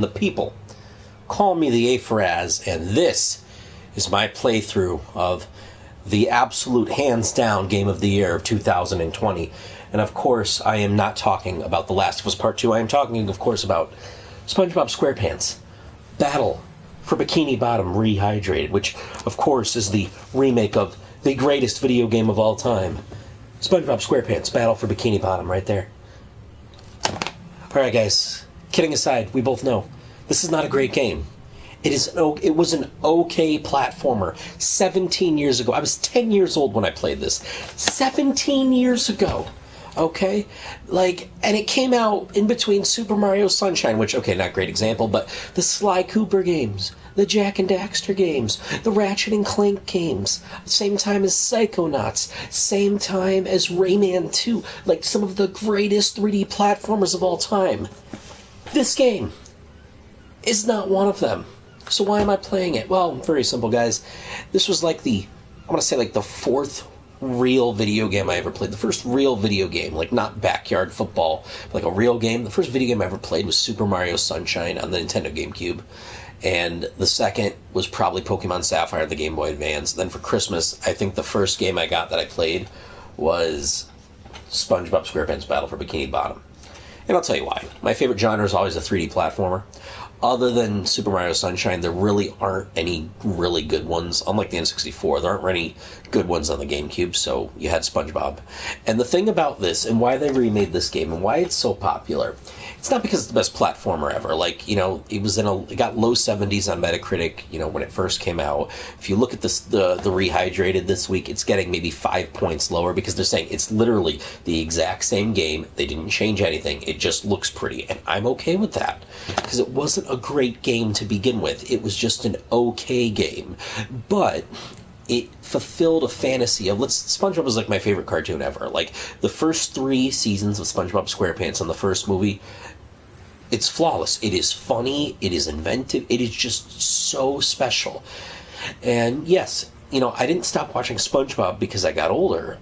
the people. Call me the A-Feraz, and this is my playthrough of the absolute hands-down game of the year of 2020. And of course, I am not talking about The Last of Us Part 2. I am talking, of course, about Spongebob Squarepants Battle for Bikini Bottom Rehydrated, which, of course, is the remake of the greatest video game of all time. Spongebob Squarepants Battle for Bikini Bottom, right there. Alright, guys. Kidding aside, we both know this is not a great game. It was an okay platformer 17 years ago. I was 10 years old when I played this. 17 years ago. Okay? And it came out in between Super Mario Sunshine, which, okay, not a great example, but the Sly Cooper games, the Jak and Daxter games, the Ratchet and Clank games, same time as Psychonauts, same time as Rayman 2, some of the greatest 3D platformers of all time. This game is not one of them. So why am I playing it? Well, very simple, guys. This was the fourth real video game I ever played. The first real video game, not backyard football, a real game. The first video game I ever played was Super Mario Sunshine on the Nintendo GameCube. And the second was probably Pokemon Sapphire, the Game Boy Advance. Then for Christmas, I think the first game I got that I played was SpongeBob SquarePants Battle for Bikini Bottom. And I'll tell you why. My favorite genre is always a 3D platformer. Other than Super Mario Sunshine, there really aren't any really good ones. Unlike the N64, there aren't any good ones on the GameCube, so you had SpongeBob. And the thing about this, and why they remade this game, and why it's so popular, it's not because it's the best platformer ever. It got low 70s on Metacritic, when it first came out. If you look at this, the Rehydrated this week, it's getting maybe 5 points lower because they're saying it's literally the exact same game. They didn't change anything. It just looks pretty. And I'm okay with that because it wasn't a great game to begin with. It was just an okay game. But it fulfilled a fantasy of SpongeBob was my favorite cartoon ever. The first 3 seasons of SpongeBob SquarePants and the first movie, it's flawless. It is funny. It is inventive. It is just so special. And yes, I didn't stop watching SpongeBob because I got older.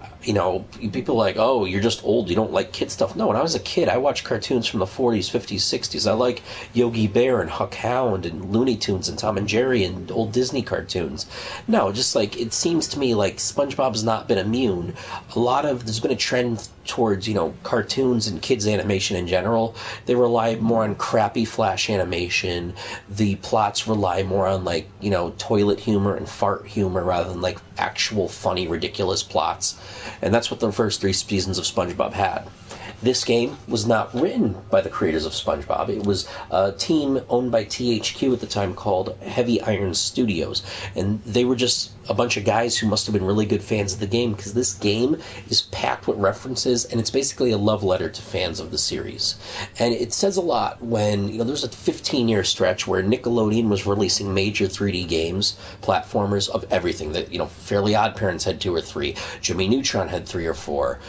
People are oh, you're just old, you don't like kid stuff. No, when I was a kid, I watched cartoons from the 40s, 50s, 60s. I like Yogi Bear and Huck Hound and Looney Tunes and Tom and Jerry and old Disney cartoons. No, just it seems to me SpongeBob's not been immune. There's been a trend towards, cartoons and kids animation in general. They rely more on crappy flash animation. The plots rely more on toilet humor and fart humor rather than actual funny, ridiculous plots. And that's what the first 3 seasons of SpongeBob had. This game was not written by the creators of SpongeBob. It was a team owned by THQ at the time called Heavy Iron Studios. And they were just a bunch of guys who must have been really good fans of the game because this game is packed with references and it's basically a love letter to fans of the series. And it says a lot when, there's a 15-year stretch where Nickelodeon was releasing major 3D games, platformers of everything. That Fairly Odd Parents had 2 or 3. Jimmy Neutron had 3 or 4.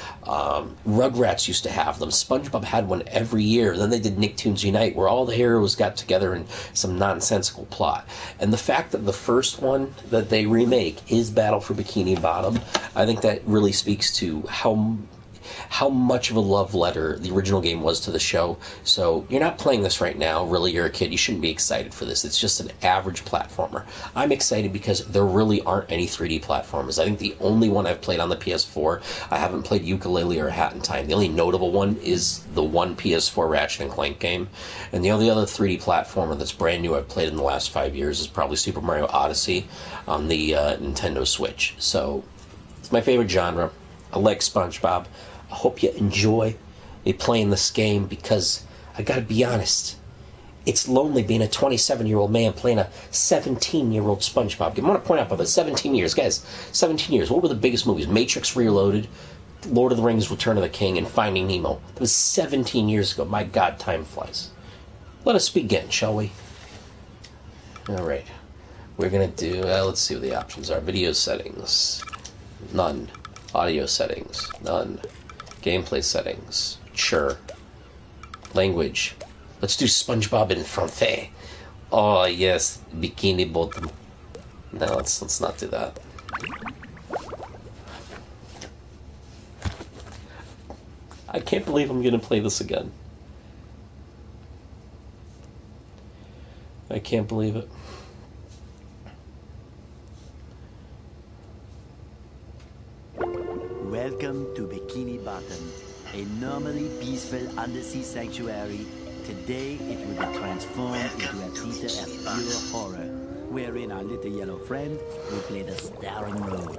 Rugrats used to have them. SpongeBob had one every year. Then they did Nicktoons Unite, where all the heroes got together in some nonsensical plot. And the fact that the first one that they remake is Battle for Bikini Bottom, I think that really speaks to how much of a love letter the original game was to the show. So you're not playing this right now. Really, you're a kid. You shouldn't be excited for this. It's just an average platformer. I'm excited because there really aren't any 3D platformers. I think the only one I've played on the PS4, I haven't played Yooka-Laylee or Hat in Time. The only notable one is the one PS4 Ratchet and Clank game. And the only other 3D platformer that's brand new I've played in the last 5 years is probably Super Mario Odyssey on the Nintendo Switch. So it's my favorite genre. I like SpongeBob. I hope you enjoy me playing this game because I gotta be honest, it's lonely being a 27-year-old man playing a 17-year-old SpongeBob game. I want to point out about 17 years, guys. 17 years. What were the biggest movies? Matrix Reloaded, Lord of the Rings, Return of the King, and Finding Nemo. That was 17 years ago. My God, time flies. Let us begin, shall we? All right. We're gonna do. Let's see what the options are. Video settings, none. Audio settings, none. Gameplay settings, sure. Language, let's do SpongeBob in Francais. Oh yes, Bikini Bottom. No, let's not do that. I can't believe I'm gonna play this again. I can't believe it. Welcome to Bikini Bottom, a normally peaceful undersea sanctuary. Today it will be transformed into a theater of pure horror, wherein our little yellow friend will play the starring role.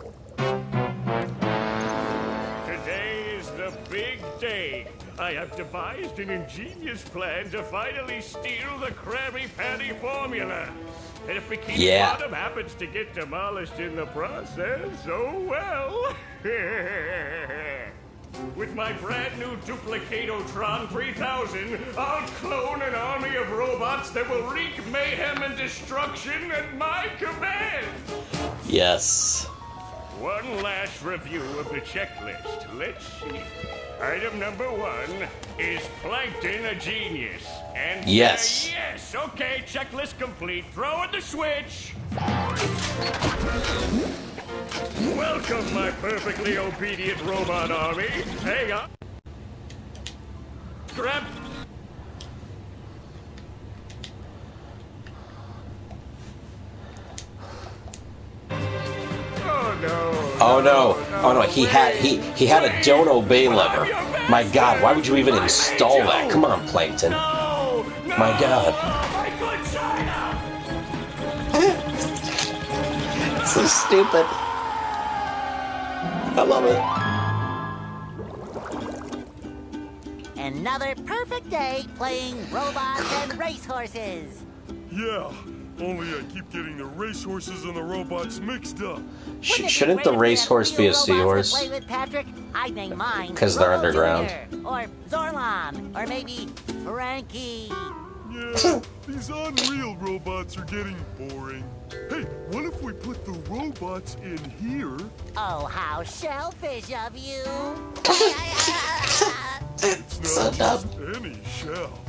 Today is the big day. I have devised an ingenious plan to finally steal the Krabby Patty formula. And if Bikini Bottom happens to get demolished in the process, oh well. With my brand new Duplicatotron 3000, I'll clone an army of robots that will wreak mayhem and destruction at my command. Yes. One last review of the checklist. Let's see. Item number 1 is Plankton a genius? And yes. Yes. Okay, checklist complete. Throw in the switch. Welcome, my perfectly obedient robot army. Hang on. Grab. Oh no. Oh no. Oh no. He had a don't obey lever. My God, why would you even install that? Come on, Plankton. My God. So stupid. I love it. Another perfect day playing robots and racehorses. Yeah, only I keep getting the racehorses and the robots mixed up. Shouldn't the racehorse be a seahorse? Play with Patrick, I'd name mine because they're Robo underground. Junior, or Zorlon, or maybe Frankie. Yeah, these Unreal robots are getting boring. Hey, what if we put the robots in here? Oh, how shellfish of you! It's not just any shell.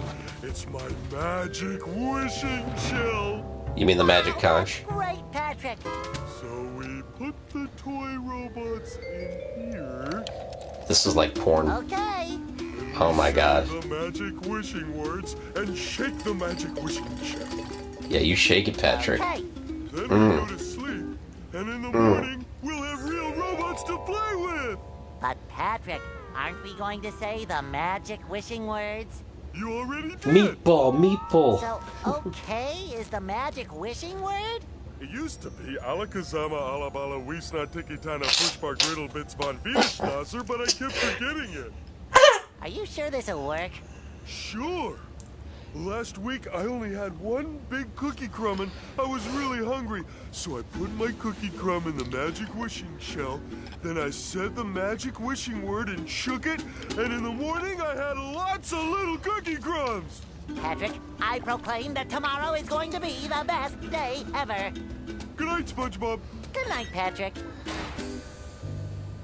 It's my magic wishing shell. You mean the magic conch? Great, Patrick. So we put the toy robots in here. This is like porn. Okay. Oh my God. The magic wishing words and shake the magic wishing shell. Yeah, you shake it, Patrick. Okay. Then we go to sleep, and in the morning, we'll have real robots to play with! But Patrick, aren't we going to say the magic wishing words? You already did! Meatball, meatball. So, okay is the magic wishing word? It used to be Alakazama Alabala Weesnaw Tikitana Pushbar Griddle Bits von Wiederschnauzer, but I kept forgetting it. Are you sure this'll work? Sure! Last week, I only had one big cookie crumb and I was really hungry. So I put my cookie crumb in the magic wishing shell. Then I said the magic wishing word and shook it. And in the morning, I had lots of little cookie crumbs. Patrick, I proclaim that tomorrow is going to be the best day ever. Good night, Spongebob. Good night, Patrick.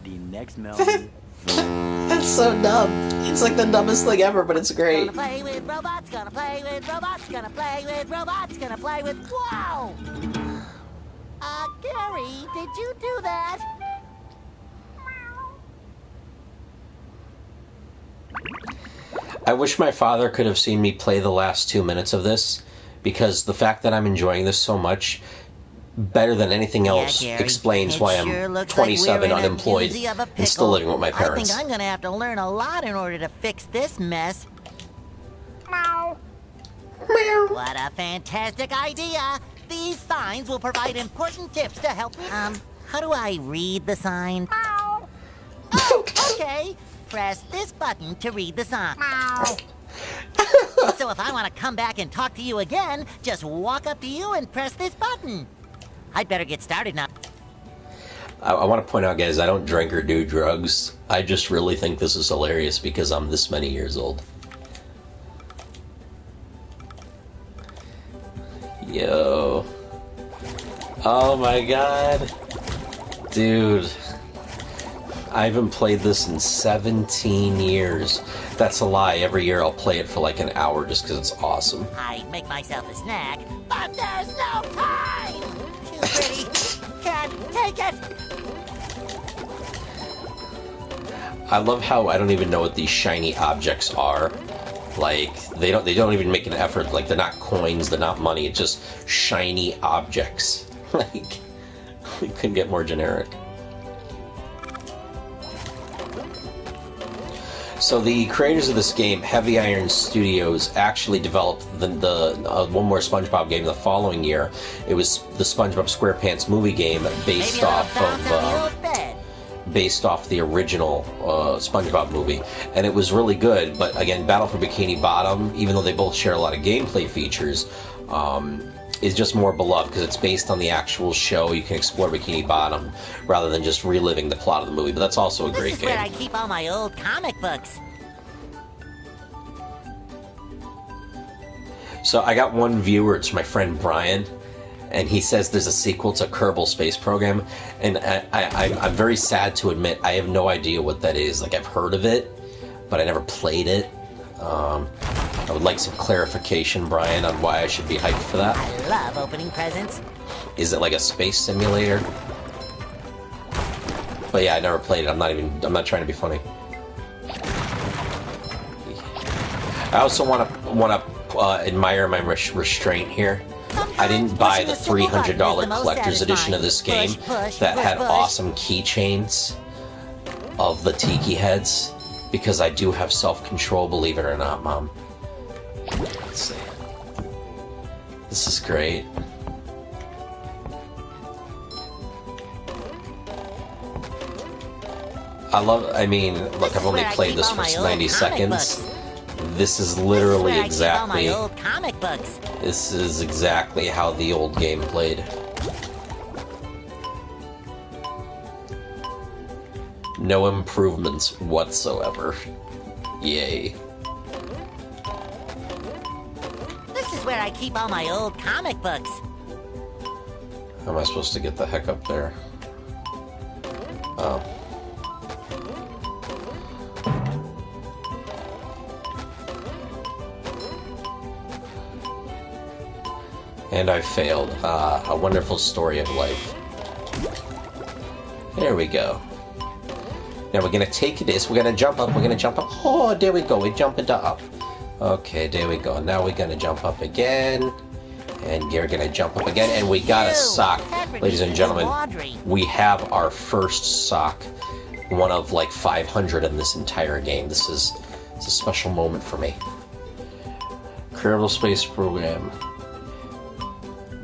The next melody. That's so dumb. It's like the dumbest thing ever, but it's great. Gonna play with robots, gonna play with robots, gonna play with robots, gonna play with... Wow! Gary, did you do that? I wish my father could have seen me play the last 2 minutes of this, because the fact that I'm enjoying this so much, better than anything else, Gary, explains why I'm sure looks 27, like we're in a unemployed, doozy of a and still pickle. living with my parents. I think I'm gonna have to learn a lot in order to fix this mess. Meow. What a fantastic idea! These signs will provide important tips to help. How do I read the sign? Meow. Oh, okay. Press this button to read the sign. Meow. So if I want to come back and talk to you again, just walk up to you and press this button. I'd better get started now. I want to point out, guys, I don't drink or do drugs. I just really think this is hilarious because I'm this many years old. Yo. Oh my God. Dude. I haven't played this in 17 years. That's a lie. Every year I'll play it for like an hour just because it's awesome. I'd make myself a snack, but there's no time! Too pretty. Can't take it! I love how I don't even know what these shiny objects are. Like, they don't even make an effort. Like, they're not coins, they're not money. It's just shiny objects. Like, we couldn't get more generic. So the creators of this game, Heavy Iron Studios, actually developed the one more SpongeBob game the following year. It was the SpongeBob SquarePants movie game based off the original SpongeBob movie, and it was really good. But again, Battle for Bikini Bottom, even though they both share a lot of gameplay features, is just more beloved because it's based on the actual show. You can explore Bikini Bottom rather than just reliving the plot of the movie. But that's also a great game. This is where I keep all my old comic books. So I got one viewer. It's my friend Brian, and he says there's a sequel to Kerbal Space Program, and I'm very sad to admit I have no idea what that is. Like, I've heard of it, but I never played it. I would like some clarification, Brian, on why I should be hyped for that. I love opening presents. Is it like a space simulator? But yeah, I never played it. I'm not trying to be funny. I also want to admire my restraint here. I didn't buy the $300 collector's edition of this game that had awesome keychains of the tiki heads, because I do have self-control, believe it or not, Mom. Let's see. This is great. I mean, look, I've only played this for 90 seconds. This is literally exactly... This is exactly how the old game played. No improvements whatsoever. Yay. This is where I keep all my old comic books. How am I supposed to get the heck up there? Oh. And I failed. A wonderful story of life. There we go. Now we're gonna take this, we're gonna jump up, Oh, there we go, we jump into up. Okay, there we go. Now we're gonna jump up again. And you're gonna jump up again, and we got a sock. Ladies and gentlemen, we have our first sock. One of like 500 in this entire game. It's a special moment for me. Kerbal Space Program.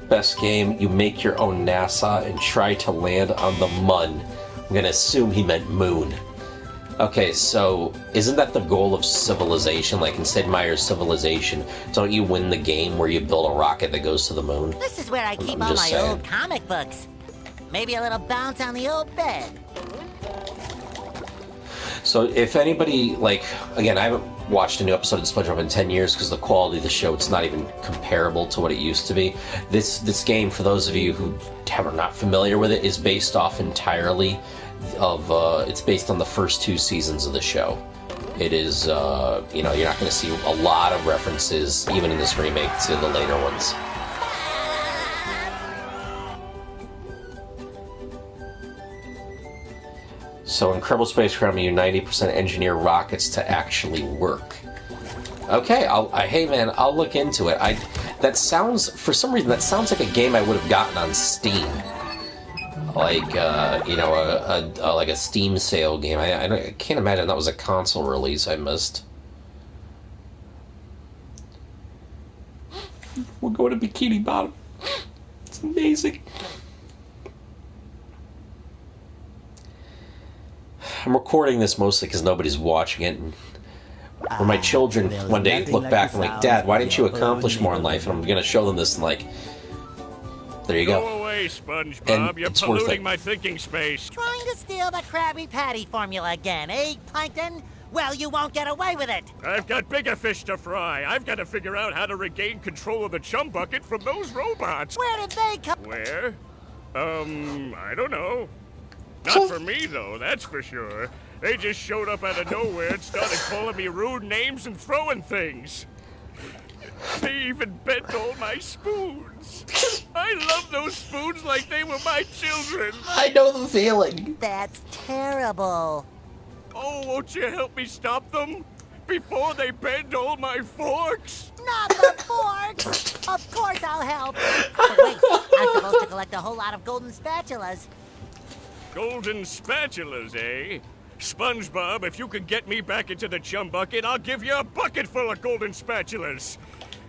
Best game, you make your own NASA and try to land on the Mun. I'm gonna assume he meant moon. Okay, so isn't that the goal of Civilization? Like in Sid Meier's Civilization, don't you win the game where you build a rocket that goes to the moon? This is where I keep all my old comic books. Maybe a little bounce on the old bed. So if anybody, like, again, I haven't watched a new episode of SpongeBob in 10 years because the quality of the show, it's not even comparable to what it used to be. This game, for those of you who are not familiar with it, is based off entirely of, it's based on the first 2 seasons of the show. It is, you know, you're not going to see a lot of references, even in this remake, to the later ones. So in Kerbal Space Program, you 90% engineer rockets to actually work. Okay, hey man, I'll look into it. That sounds, for some reason, that sounds like a game I would have gotten on Steam. Like, you know, like a Steam sale game. I can't imagine that was a console release I missed. We're going to Bikini Bottom. It's amazing. I'm recording this mostly because nobody's watching it. And for my children, one day look back and like, Dad, why didn't you accomplish more in life? And I'm going to show them this and like, there you go. Go away, SpongeBob. And you're polluting my thinking space. Trying to steal the Krabby Patty formula again, eh, Plankton? Well, you won't get away with it. I've got bigger fish to fry. I've got to figure out how to regain control of the chum bucket from those robots. Where did they come? Where? I don't know. Not for me, though, that's for sure. They just showed up out of nowhere and started calling me rude names and throwing things. They even bent all my spoons. I love those spoons like they were my children. I know the feeling. That's terrible. Oh, won't you help me stop them? before they bend all my forks? Not the forks! Of course I'll help. But wait, I'm supposed to collect a whole lot of golden spatulas. Golden spatulas, eh? SpongeBob, if you can get me back into the chum bucket, I'll give you a bucket full of golden spatulas.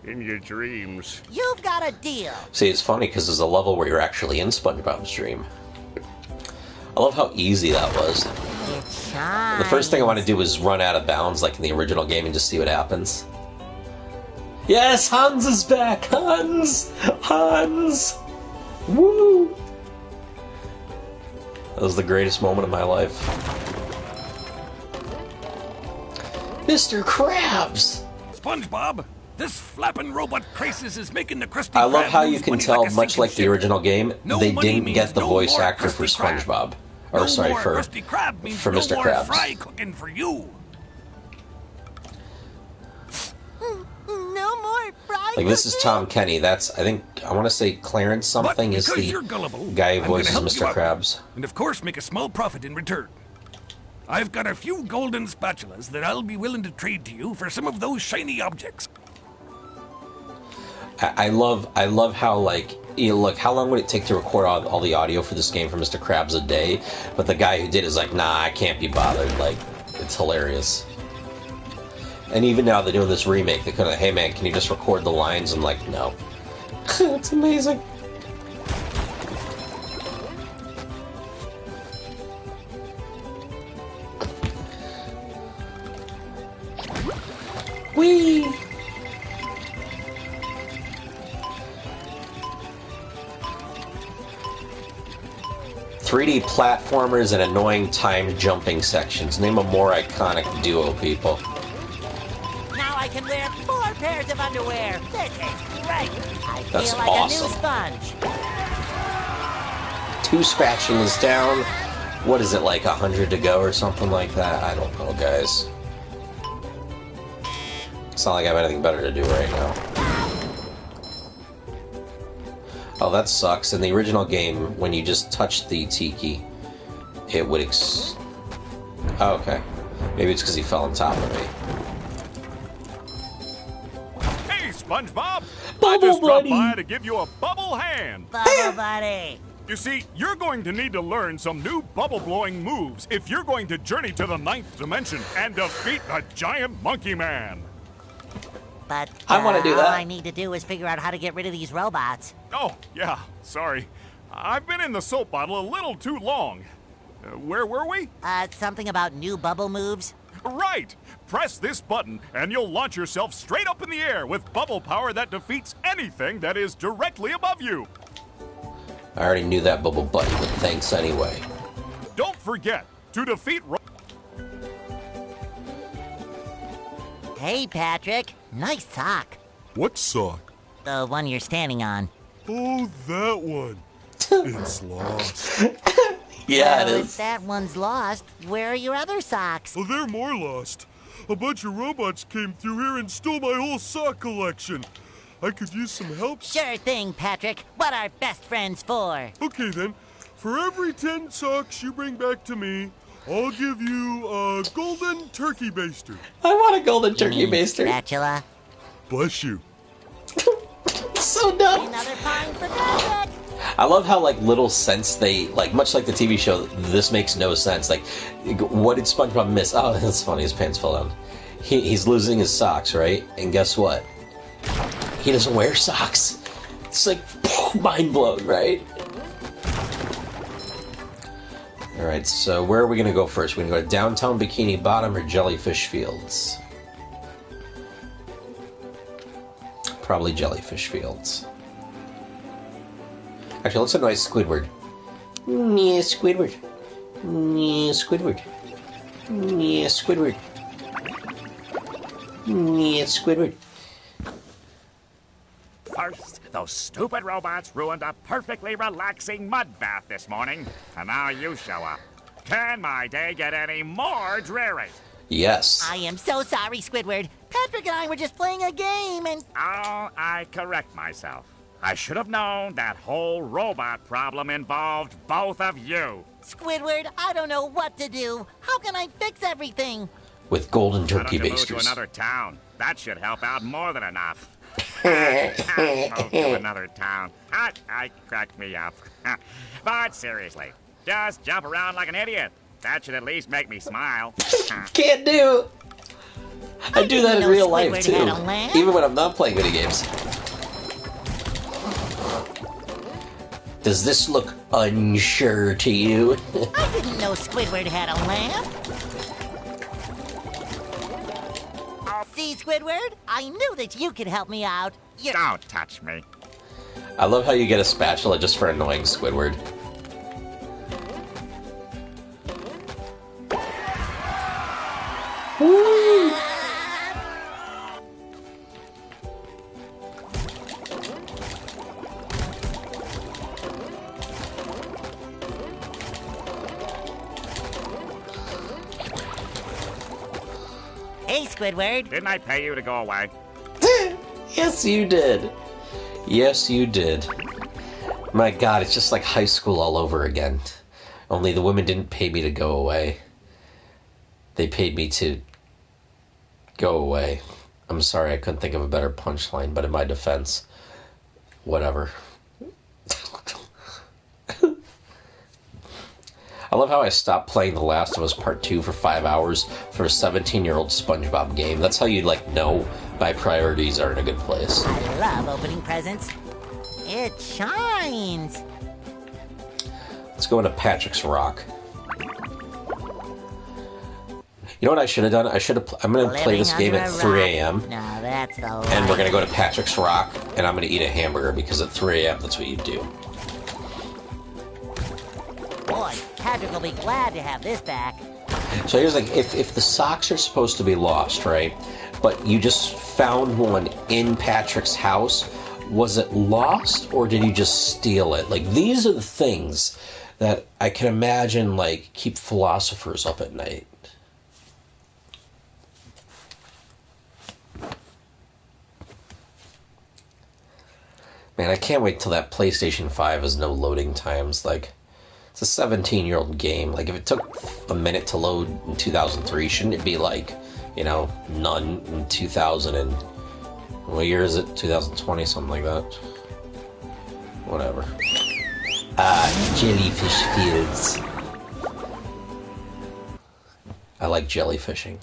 In your dreams. You've got a deal. See, it's funny because there's a level where you're actually in SpongeBob's dream. I love how easy that was. It shines. The first thing I want to do is run out of bounds like in the original game and just see what happens. Yes, Hans is back! Hans! Hans! Woo! That was the greatest moment of my life. Mr. Krabs! SpongeBob, this flapping robot crisis is making the Krusty Krab. I love how you moves can money tell, like a much like sinking the ship. original game, No they money didn't means get the no voice more actor for Krusty Krab. SpongeBob. Or, No sorry, more for Krusty Krab means for no Mr. more Krabs. fry cooking for you. No more fry Like, this is cooking? Tom Kenny. That's, I want to say Clarence something But is because the you're gullible, guy who I'm gonna voices help you Mr. out, Krabs. and of course make a small profit in return. I've got a few golden spatulas that I'll be willing to trade to you for some of those shiny objects. I love how, like, look, how long would it take to record all the audio for this game for Mr. Krabs a day? But the guy who did is like, nah, I can't be bothered. Like, it's hilarious. And even now they're doing this remake. They could have, hey man, can you just record the lines? And like, no. It's amazing. Whee! .3D platformers and annoying timed jumping sections. Name a more iconic duo, people. Now I can wear 4 pairs of underwear. This is great. I That's feel like awesome. a new sponge. 2 spatulas down. What is it, like 100 to go or something like that? I don't know, guys. It's not like I have anything better to do right now. Oh, that sucks. In the original game, when you just touched the tiki, it would oh, okay. Maybe it's because he fell on top of me. Hey, SpongeBob! I Bubble just dropped buddy. by to give you a bubble hand. Bubble buddy. You see, you're going to need to learn some new bubble-blowing moves if you're going to journey to the 9th dimension and defeat the giant monkey man. But I wanna do all that. I need to do is figure out how to get rid of these robots. Oh, yeah, sorry. I've been in the soap bottle a little too long. Where were we? Something about new bubble moves? Right! Press this button and you'll launch yourself straight up in the air with bubble power that defeats anything that is directly above you. I already knew that, Bubble Buddy, but thanks anyway. Don't forget, to defeat Hey, Patrick. Nice sock. What sock? The one you're standing on. Oh, that one. It's lost. Yeah, it Well, is. if that one's lost, where are your other socks? Oh, they're more lost. A bunch of robots came through here and stole my whole sock collection. I could use some help. Sure thing, Patrick. What are best friends for? Okay, then. For every 10 socks you bring back to me, I'll give you a golden turkey baster. I want a golden turkey You mean baster. Spatula. Bless you. So dumb. Another pine for Patrick. I love how, like, little sense they, like, much like the TV show, this makes no sense. Like, what did SpongeBob miss? Oh, that's funny, his pants fell down. He's losing his socks, right? And guess what? He doesn't wear socks. It's like, mind blown, right? Alright, so where are we going to go first? We're going to go to downtown Bikini Bottom or Jellyfish Fields? Probably Jellyfish Fields. Actually, let's annoy Squidward. Yeah, Squidward. Yeah, Squidward. Yeah, Squidward. Yeah, Squidward. First, those stupid robots ruined a perfectly relaxing mud bath this morning, and now you show up. Can my day get any more dreary? Yes. I am so sorry, Squidward. Patrick and I were just playing a game and... Oh, I correct myself. I should have known that whole robot problem involved both of you. Squidward, I don't know what to do. How can I fix everything? with golden Why don't turkey you move to basters. another town? That should help out more than enough. Move to another town. I cracked me up. But seriously, just jump around like an idiot. That should at least make me smile. Can't do. I do that in real life Squidward too, had a lamp. even when I'm not playing video games. Does this look unsure to you? I didn't know Squidward had a lamp. See, Squidward? I knew that you could help me out. Don't touch me. I love how you get a spatula just for annoying Squidward. Woo! Hey, Squidward. Didn't I pay you to go away? Yes, you did. Yes, you did. My God, it's just like high school all over again. Only the women didn't pay me to go away. They paid me to go away. I'm sorry, I couldn't think of a better punchline, but in my defense, whatever. I love how I stopped playing The Last of Us Part 2 for 5 hours for a 17-year-old Spongebob game. That's how you, like, know my priorities are in a good place. I love opening presents. It shines. Let's go into Patrick's Rock. You know what I should have done? I'm going to play this game at 3 a.m. No, that's the And we're going to go to Patrick's Rock, and I'm going to eat a hamburger, because at 3 a.m. that's what you do. Boy, Patrick will be glad to have this back. So here's like, if the socks are supposed to be lost, right? But you just found one in Patrick's house, was it lost or did you just steal it? Like, these are the things that I can imagine, like, keep philosophers up at night. Man, I can't wait till that PlayStation 5 has no loading times. Like, it's a 17-year-old game. Like, if it took a minute to load in 2003, shouldn't it be like, you know, none in 2000 and... what year is it? 2020, something like that. Whatever. Jellyfish fields. I like jellyfishing.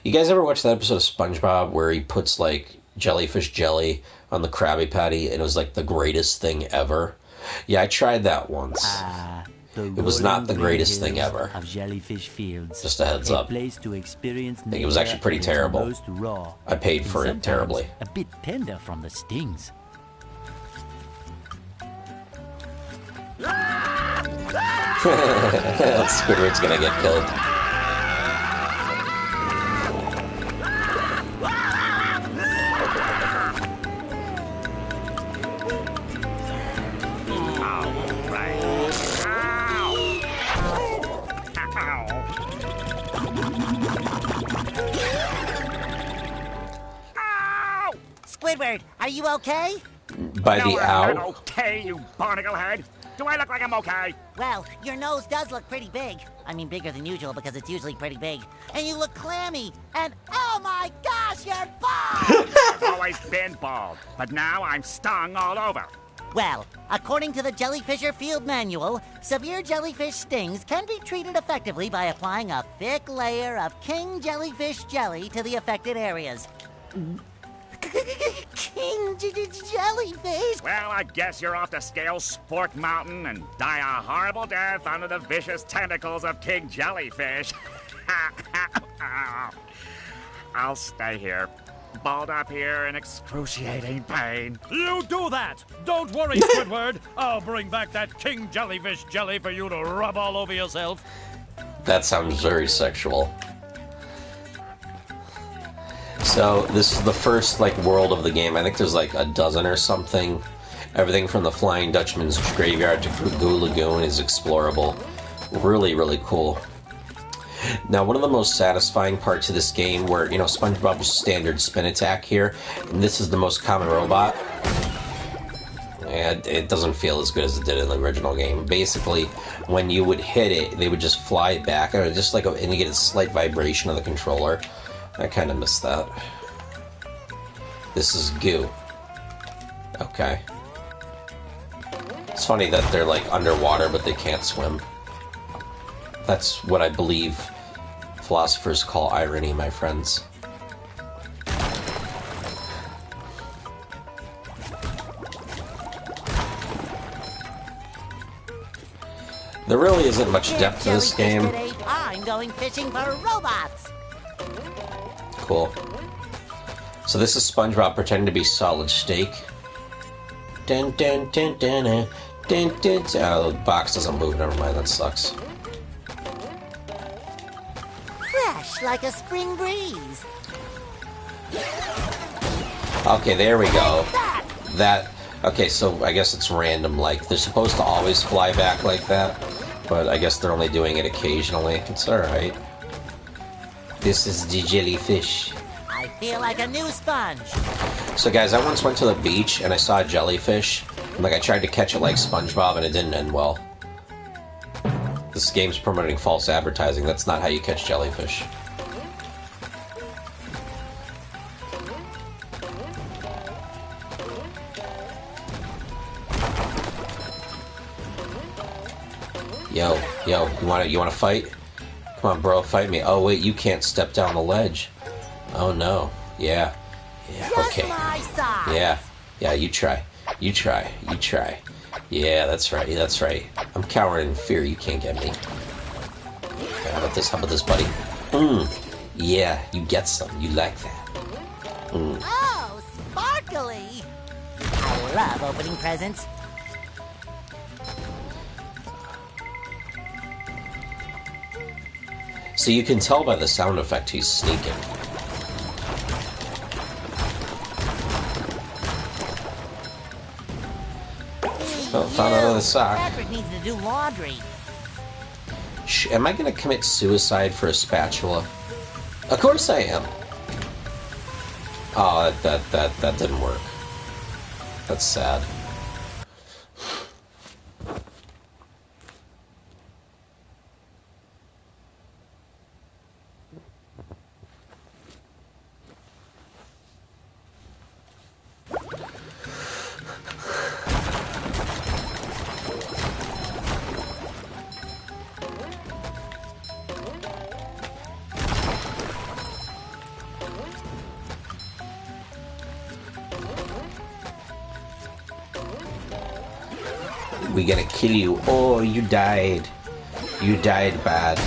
You guys ever watch that episode of SpongeBob where he puts, like, jellyfish jelly on the Krabby Patty and it was, like, the greatest thing ever? Yeah, I tried that once. It was not the greatest thing ever. Of Jellyfish Fields. Just a heads up. Place to experience I think it was actually pretty terrible. most raw, I paid for it sometimes terribly. A bit tender from the stings. Squidward's gonna get killed. Squidward, are you okay? By the No, I'm not owl? okay, you barnacle head. Do I look like I'm okay? Well, your nose does look pretty big. I mean, bigger than usual because it's usually pretty big. And you look clammy. And oh my gosh, you're bald! I've always been bald, but now I'm stung all over. Well, according to the Jellyfisher Field Manual, severe jellyfish stings can be treated effectively by applying a thick layer of king jellyfish jelly to the affected areas. King jellyfish? Well, I guess you're off to scale Sport Mountain and die a horrible death under the vicious tentacles of King Jellyfish. I'll stay here, balled up here in excruciating pain. You do that! Don't worry, Squidward. I'll bring back that King Jellyfish jelly for you to rub all over yourself. That sounds very sexual. So, this is the first, like, world of the game. I think there's, like, a dozen or something. Everything from the Flying Dutchman's Graveyard to Goo Lagoon is explorable. Really, really cool. Now, one of the most satisfying parts of this game where, you know, SpongeBob's standard spin attack here, and this is the most common robot. It doesn't feel as good as it did in the original game. Basically, when you would hit it, they would just fly back, or just like and you get a slight vibration of the controller. I kind of missed that. This is goo. Okay. It's funny that they're like underwater, but they can't swim. That's what I believe philosophers call irony, my friends. There really isn't much depth to this game. I'm going fishing for robots. Cool. So this is SpongeBob pretending to be Solid Steak. Dun dun dun dun dun dun dun. Oh, the box doesn't move. Never mind. That sucks. Fresh like a spring breeze. Okay, there we go. That. Okay, so I guess it's random. Like they're supposed to always fly back like that, but I guess they're only doing it occasionally. It's all right. This is the jellyfish. I feel like a new sponge. So guys, I once went to the beach and I saw a jellyfish. And, like I tried to catch it like SpongeBob and it didn't end well. This game's promoting false advertising. That's not how you catch jellyfish. Yo, you wanna fight? Come on, bro, fight me. Oh wait, you can't step down the ledge. Oh no. Yeah, okay. Yeah, you try. Yeah, that's right. I'm cowering in fear. You can't get me. Okay, how about this, buddy? Yeah, you get some. You like that. Oh, sparkly. I love opening presents. So you can tell by the sound effect he's sneaking. Oh, found another sock. Patrick needs to do laundry. Am I gonna commit suicide for a spatula? Of course I am. Oh, that didn't work. That's sad. We gotta kill you. Oh, you died. You died bad.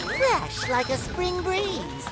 Fresh like a spring breeze.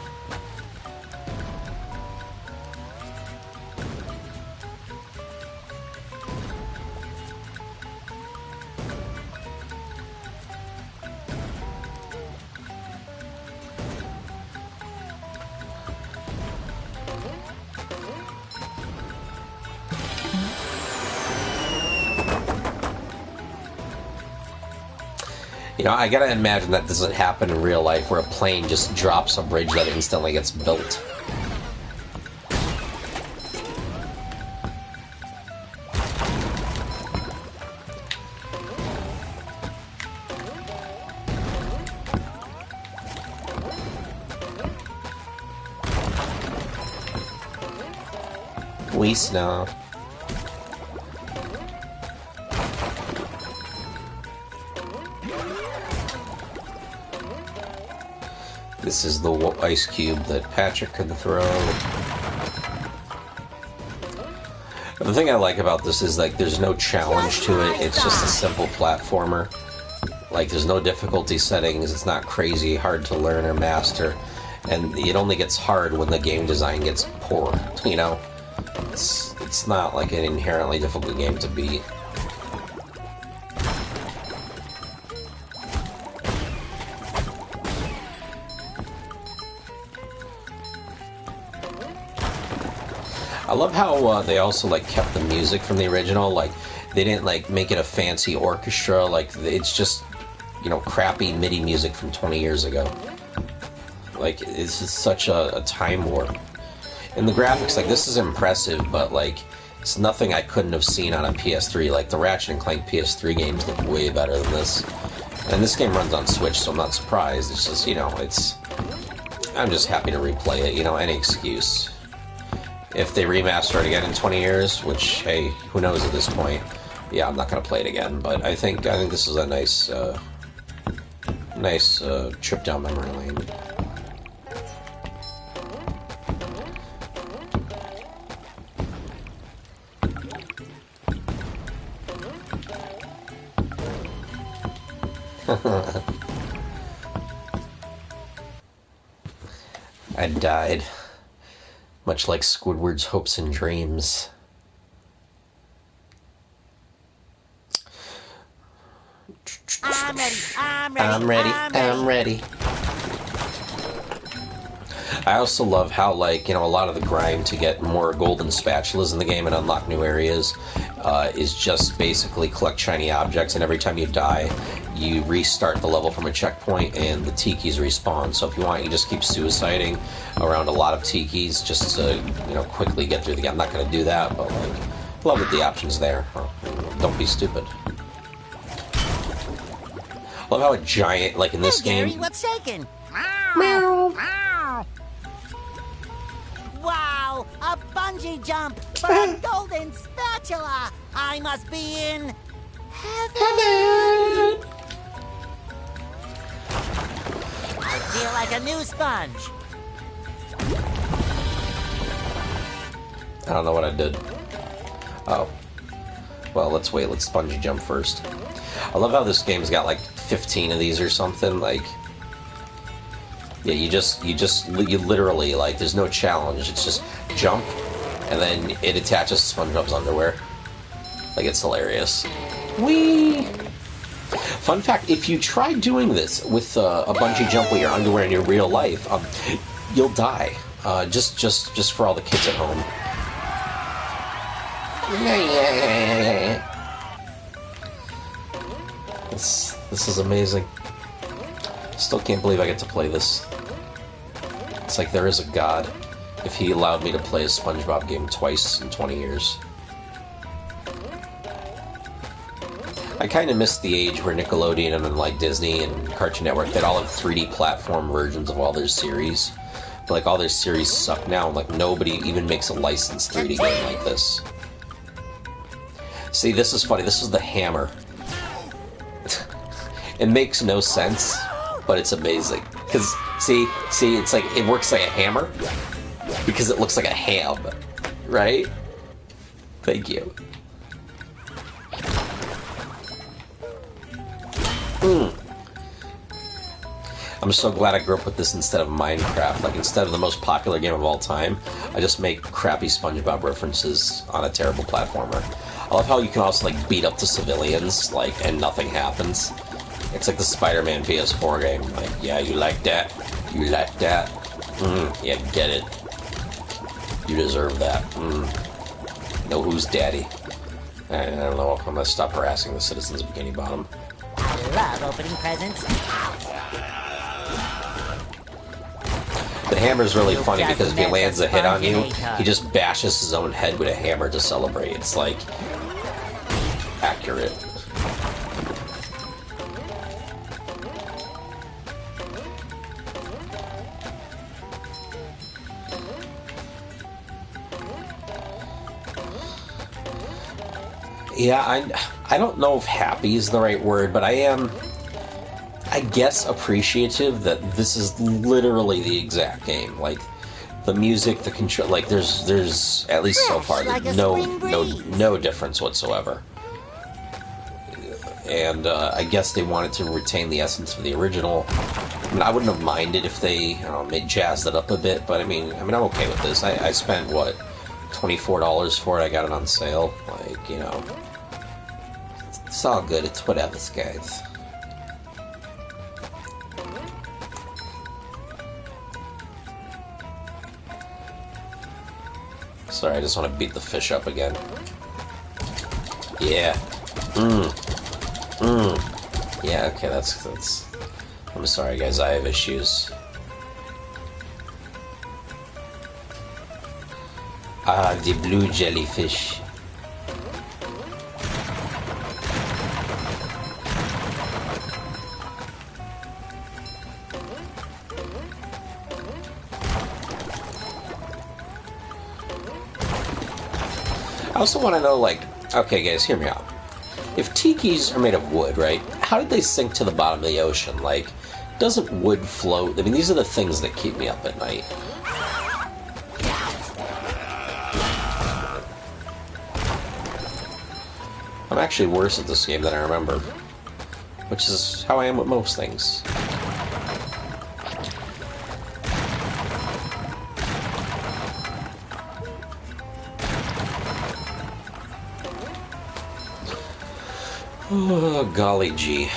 You know, I gotta imagine that doesn't happen in real life where a plane just drops a bridge that instantly gets built. Weesnaw. This is the ice cube that Patrick could throw. The thing I like about this is, like, there's no challenge to it. It's just a simple platformer. Like, there's no difficulty settings. It's not crazy hard to learn or master. And it only gets hard when the game design gets poor, you know? It's not like an inherently difficult game to beat. I love how they also like kept the music from the original. Like they didn't like make it a fancy orchestra. Like it's just, you know, crappy MIDI music from 20 years ago. Like this is such a time warp. And the graphics, like this is impressive, but like it's nothing I couldn't have seen on a PS3. Like the Ratchet and Clank PS3 games look way better than this. And this game runs on Switch, so I'm not surprised. It's just, you know, I'm just happy to replay it, you know, any excuse. If they remaster it again in 20 years, which, hey, who knows at this point, yeah, I'm not going to play it again. But I think this is a nice, nice trip down memory lane. I died, much like Squidward's hopes and dreams. I'm ready. I'm ready. I also love how, like, you know, a lot of the grind to get more golden spatulas in the game and unlock new areas is just basically collect shiny objects, and every time you die, you restart the level from a checkpoint and the tikis respawn. So if you want, you just keep suiciding around a lot of tikis just to, you know, quickly get through the game. I'm not going to do that, but, like, love that the option's there. Don't be stupid. Love how a giant, like in this game... Gary, what's shaking? Meow. Wow, a bungee jump for a golden spatula! I must be in heaven! I feel like a new sponge. I don't know what I did. Oh. Well, let's wait. Let's bungee jump first. I love how this game's got like 15 of these or something. Like, yeah, you literally, like, there's no challenge. It's just jump, and then it attaches to SpongeBob's underwear. Like, it's hilarious. Whee! Fun fact, if you try doing this with a bungee jump with your underwear in your real life, you'll die. Just for all the kids at home. This is amazing. Still can't believe I get to play this. It's like there is a god if he allowed me to play a SpongeBob game twice in 20 years. I kind of miss the age where Nickelodeon and like Disney and Cartoon Network, they'd all have 3D platform versions of all their series. But like all their series suck now, and like nobody even makes a licensed 3D game like this. See, this is funny. This is the hammer. It makes no sense, but it's amazing. Because, see, it's like, it works like a hammer, because it looks like a ham, right? Thank you. I'm so glad I grew up with this instead of Minecraft. Like, instead of the most popular game of all time, I just make crappy SpongeBob references on a terrible platformer. I love how you can also, like, beat up the civilians, like, and nothing happens. It's like the Spider-Man PS4 game. Like, yeah, you like that? You like that? Yeah, get it. You deserve that. Know who's daddy. I don't know. I'm gonna stop harassing the citizens of Bikini Bottom. I love opening presents. The hammer's really funny because if he lands a hit on you, he just bashes his own head with a hammer to celebrate. It's like accurate. Yeah, I don't know if happy is the right word, but I am, I guess, appreciative that this is literally the exact game. Like, the music, the control, like, there's at least so far, like no difference whatsoever. And I guess they wanted to retain the essence of the original. I mean, I wouldn't have minded if they, I don't know, jazzed it up a bit, but I mean, I'm okay with this. I spent, what, $24 for it? I got it on sale. Like, you know, it's all good. It's whatever, guys. Sorry, I just want to beat the fish up again. Yeah. Yeah, okay, that's... I'm sorry, guys, I have issues. Ah, the blue jellyfish. I also want to know, like... Okay, guys, hear me out. If tikis are made of wood, right? How did they sink to the bottom of the ocean? Like, doesn't wood float? I mean, these are the things that keep me up at night. I'm actually worse at this game than I remember. Which is how I am with most things. Oh, golly gee.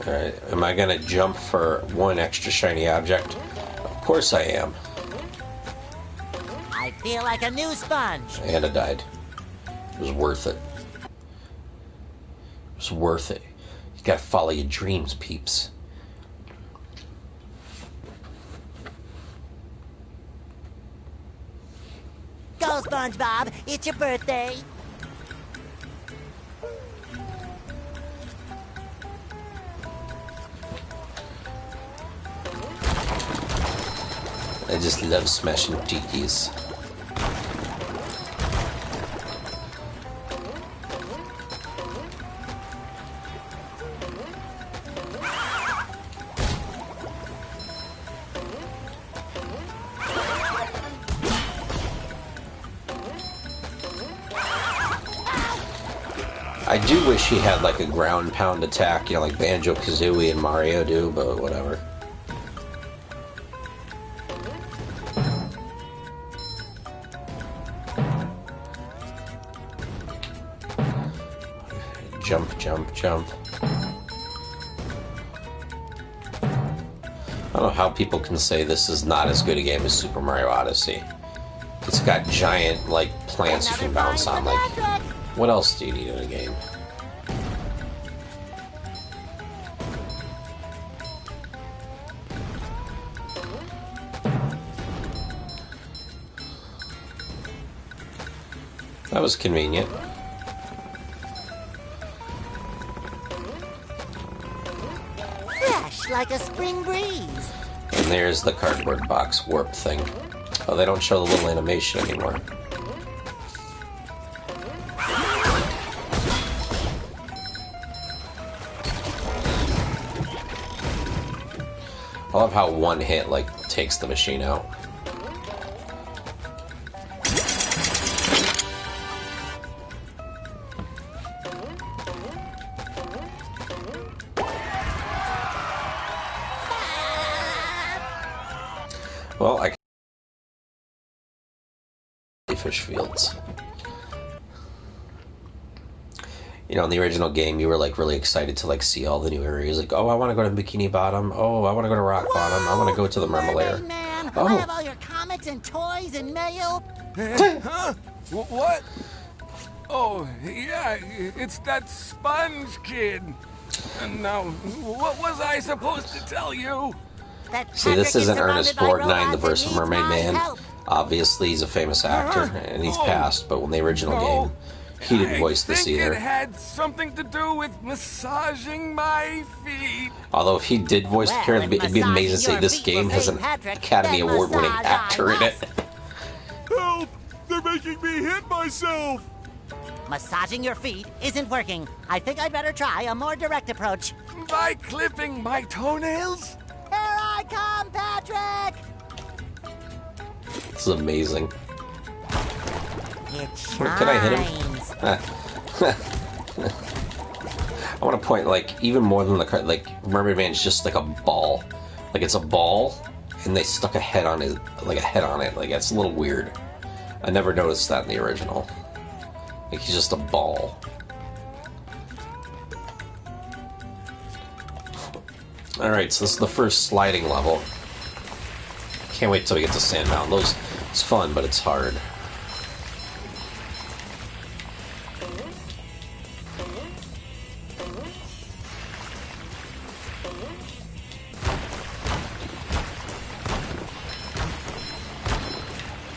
Alright, am I gonna jump for one extra shiny object? Of course I am. I feel like a new sponge. And I died. It was worth it. It's worth it. You gotta follow your dreams, peeps. Go, SpongeBob. It's your birthday. I just love smashing tikis. I do wish he had like a ground pound attack, you know, like Banjo-Kazooie and Mario do, but whatever. Jump, jump, jump. I don't know how people can say this is not as good a game as Super Mario Odyssey. It's got giant, like, plants you can bounce on, like... What else do you need in a game? That was convenient. Fresh like a spring breeze. And there's the cardboard box warp thing. Oh, they don't show the little animation anymore. I love how one hit, like, takes the machine out. Well, I can fish fields. You know, in the original game, you were, like, really excited to, like, see all the new areas. Like, oh, I want to go to Bikini Bottom. Oh, I want to go to Rock Bottom. I want to go to the Mermalair. Man, Oh. I have all your comics and toys and mail. Huh? What? Oh, yeah, it's that sponge kid. And now, what was I supposed to tell you? That See, this Patrick isn't is Ernest surrounded by Borgnine, the robots verse and of Mermaid needs my Man. help. Obviously, he's a famous actor, and he's passed, but in the original game, he didn't voice this I think either. it had something to do with massaging my feet. Although if he did voice the Well, character, if it'd be amazing to say massaging this your feet game will has save an Patrick, Academy then Award-winning massage actor in it. Help! They're making me hit myself! Massaging your feet isn't working. I think I'd better try a more direct approach. By clipping my toenails? Here I come, Patrick! This is amazing. It shines. Where can I hit him? I want to point, like, even more than the card, like, Mermaid Man's just like a ball. Like, it's a ball, and they stuck a head on it, like a head on it. Like, that's a little weird. I never noticed that in the original. Like, he's just a ball. Alright, so this is the first sliding level. Can't wait till we get to Sand Mountain. It's fun, but it's hard.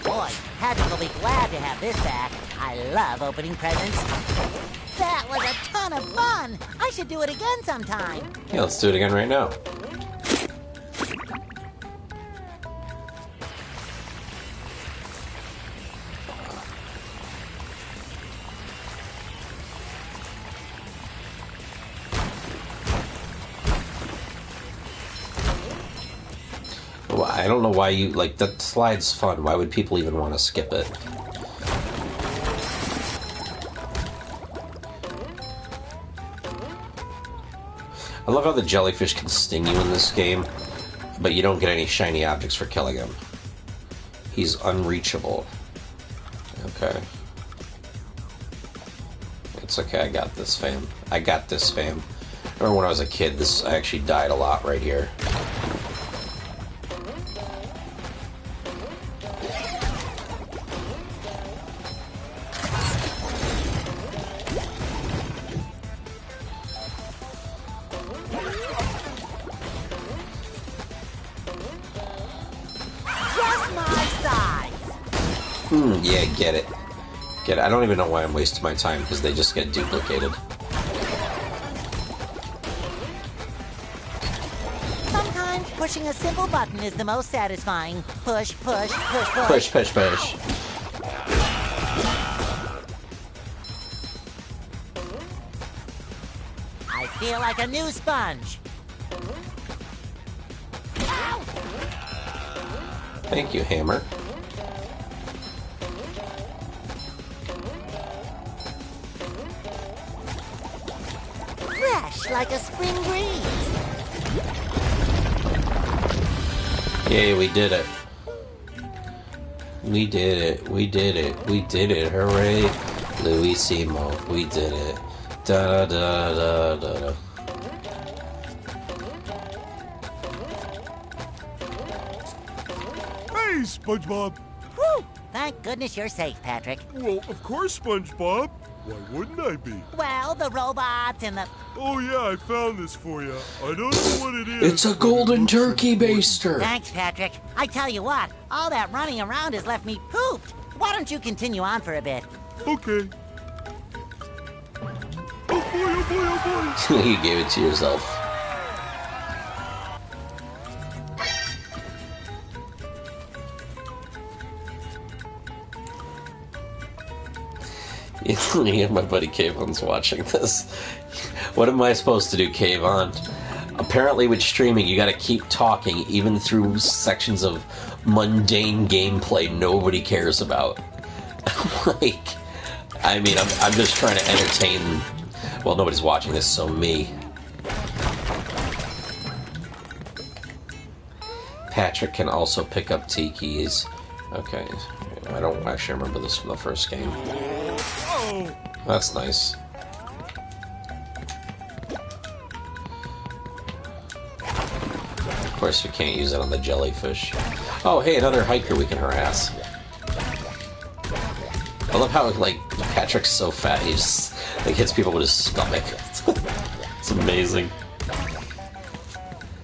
Boy, Patrick will be glad to have this back. I love opening presents. That was a ton of fun! I should do it again sometime. Yeah, let's do it again right now. Well, I don't know why you... Like, that slide's fun. Why would people even want to skip it? I love how the jellyfish can sting you in this game, but you don't get any shiny objects for killing him. He's unreachable. Okay. It's okay, I got this, fam. I got this, fam. I remember when I was a kid, I actually died a lot right here. Yeah, get it. Get it. I don't even know why I'm wasting my time, because they just get duplicated. Sometimes pushing a simple button is the most satisfying. Push, push, push, push. Push, push, push. I feel like a new sponge. Thank you, Hammer. Fresh like a spring breeze. Yay, we did it. We did it. We did it. We did it. Hooray. Luisimo. We did it. Da da da da da. Hey, SpongeBob! Whew! Thank goodness you're safe, Patrick. Well, of course, SpongeBob. Why wouldn't I be? Well, the robots and the... Oh yeah, I found this for you. I don't know what it is. It's a golden turkey baster. Thanks, Patrick. I tell you what, all that running around has left me pooped. Why don't you continue on for a bit? Okay. Oh boy, oh boy, oh boy. You gave it to yourself. Me and my buddy Kayvon's watching this. What am I supposed to do, Kayvon? Apparently with streaming, you gotta keep talking even through sections of mundane gameplay nobody cares about. Like, I mean, I'm just trying to entertain... Well, nobody's watching this, so me. Patrick can also pick up tikis. Okay, I don't actually remember this from the first game. That's nice. Of course, we can't use it on the jellyfish. Oh, hey, another hiker we can harass. I love how, like, Patrick's so fat, he just, like, hits people with his stomach. It's amazing.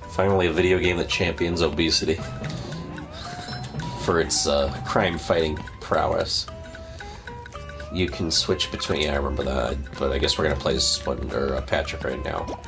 Finally, a video game that champions obesity for its crime-fighting prowess. You can switch between... Yeah, I remember that, but I guess we're gonna play Patrick right now.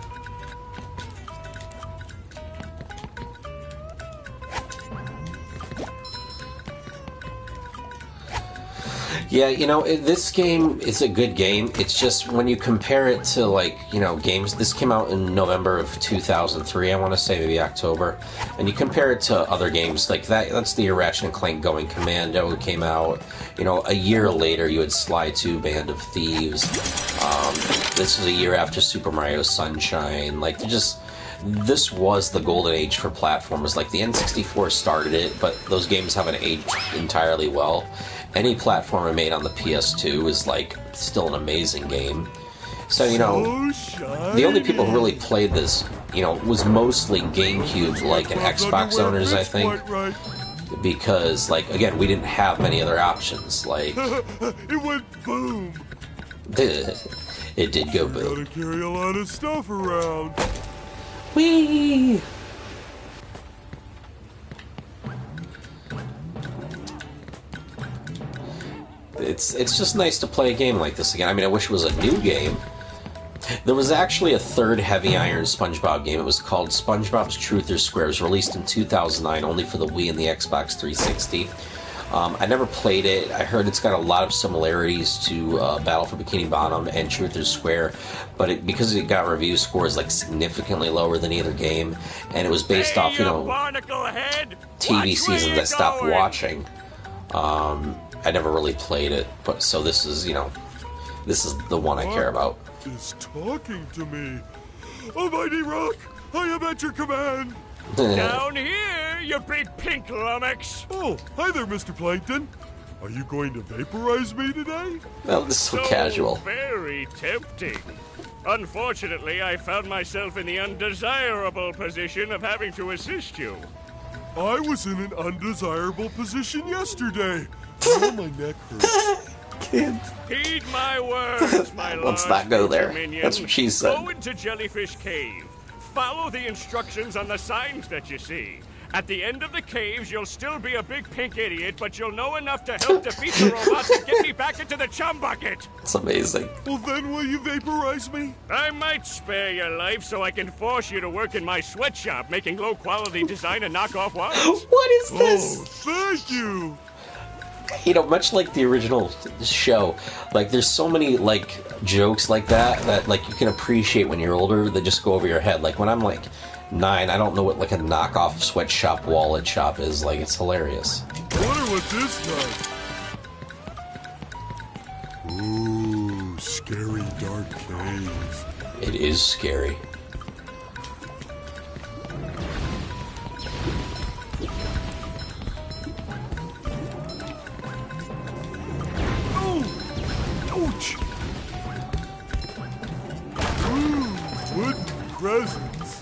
Yeah, you know, this game is a good game. It's just when you compare it to, like, you know, games... This came out in November of 2003, I want to say, maybe October. And you compare it to other games, like that's the Ratchet & Clank Going Commando came out. You know, a year later, you had Sly 2 Band of Thieves. This was a year after Super Mario Sunshine. Like, this was the golden age for platformers. Like, the N64 started it, but those games haven't aged entirely well. Any platformer made on the PS2 is, like, still an amazing game. So, you know, the only people who really played this, you know, was mostly GameCube, like, and Xbox owners, I think. Because, like, again, we didn't have many other options. Like, it went boom. It did go boom. Gotta carry a lot of stuff around. Whee! It's just nice to play a game like this again. I mean, I wish it was a new game. There was actually a third Heavy Iron SpongeBob game. It was called SpongeBob's Truth or Squares, released in 2009, only for the Wii and the Xbox 360. I never played it. I heard it's got a lot of similarities to Battle for Bikini Bottom and Truth or Square, but because it got review scores like significantly lower than either game, and it was based off, you know, TV seasons I stopped watching. I never really played it, but so this is, you know, this is the one I care about. Is talking to me. Almighty Rock, I am at your command. Down here, you big pink lummox. Oh, hi there, Mr. Plankton. Are you going to vaporize me today? Well, this is so casual. Very tempting. Unfortunately, I found myself in the undesirable position of having to assist you. I was in an undesirable position yesterday. Oh, my neck hurts. Heed my words, my lord. Let's not go there. That's what she said. Go into Jellyfish Cave. Follow the instructions on the signs that you see. At the end of the caves, you'll still be a big pink idiot, but you'll know enough to help defeat the robots and get me back into the chum bucket. It's amazing. Well, then will you vaporize me? I might spare your life so I can force you to work in my sweatshop, making low-quality design and knockoff wires. What is this? Oh, thank you. You know, much like the original show, like, there's so many, like, jokes like that, like, you can appreciate when you're older that just go over your head. Like, when I'm, like, 9, I don't know what, like, a knockoff sweatshop wallet shop is. Like, it's hilarious. I wonder what this does. Ooh, scary dark cave. It is scary. Ouch! Ooh, wooden presents.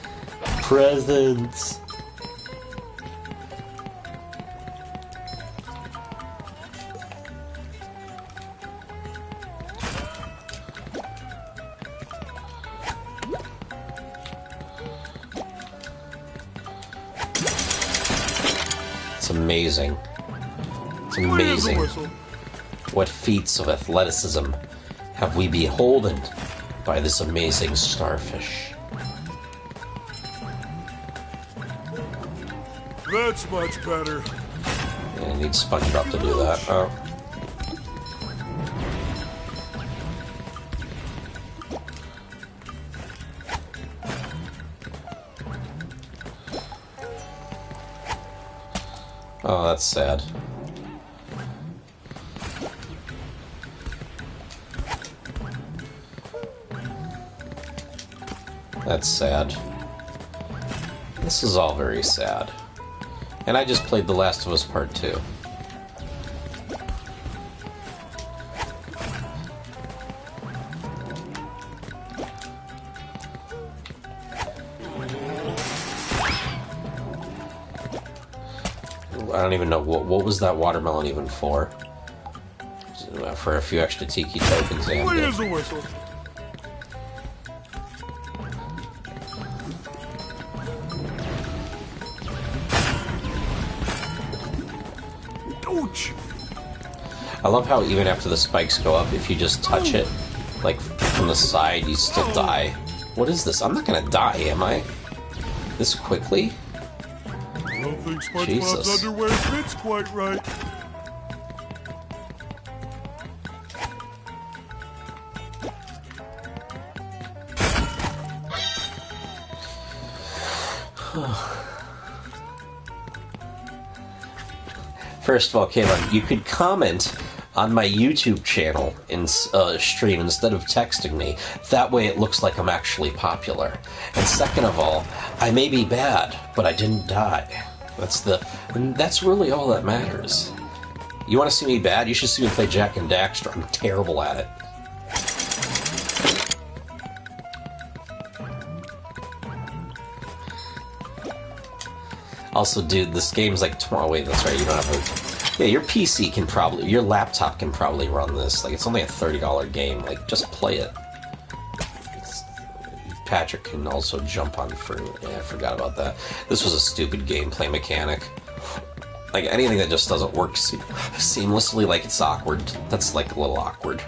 Presents. It's amazing. It's amazing. What feats of athleticism have we beholden by this amazing starfish? That's much better. Yeah, I need SpongeBob to do that. Oh. Oh, that's sad. That's sad. This is all very sad. And I just played The Last of Us Part 2. I don't even know, what was that watermelon even for? For a few extra tiki tokens. Where's the whistle? I love how even after the spikes go up, if you just touch it, like, from the side, you still die. What is this? I'm not gonna die, am I? This quickly? I don't think SpongeBob's underwear fits quite right. First of all, Kayla, you could comment on my YouTube channel in stream instead of texting me. That way it looks like I'm actually popular. And second of all, I may be bad, but I didn't die. That's really all that matters. You want to see me bad? You should see me play Jak and Daxter. I'm terrible at it. Also, dude, this game's like... Oh, wait, that's right, you don't have a... Yeah, your PC can probably... Your laptop can probably run this. Like, it's only a $30 game. Like, just play it. Patrick can also jump on fruit. Yeah, I forgot about that. This was a stupid gameplay mechanic. Like, anything that just doesn't work seamlessly, like, it's awkward. That's, like, a little awkward.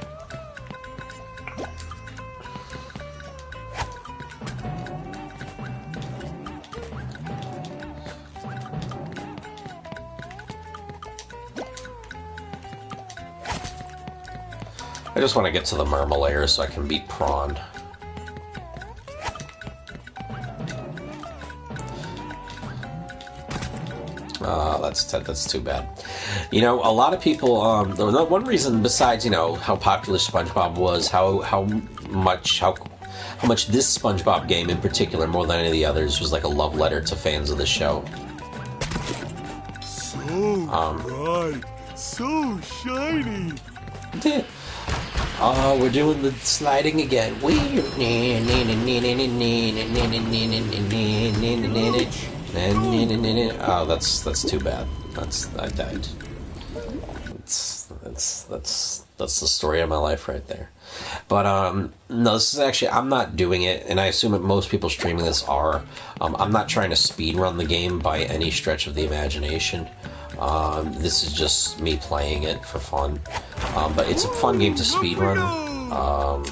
I just want to get to the Murmelayer so I can beat Prawn. That's too bad. You know, a lot of people. One reason besides, you know, how popular SpongeBob was, how much this SpongeBob game in particular, more than any of the others, was like a love letter to fans of the show. So bright, so shiny. Oh, we're doing the sliding again. Oh, that's too bad. I died. That's the story of my life right there. But no, this is actually, I'm not doing it, and I assume that most people streaming this are. I'm not trying to speed run the game by any stretch of the imagination. This is just me playing it for fun. But it's a fun game to speed run.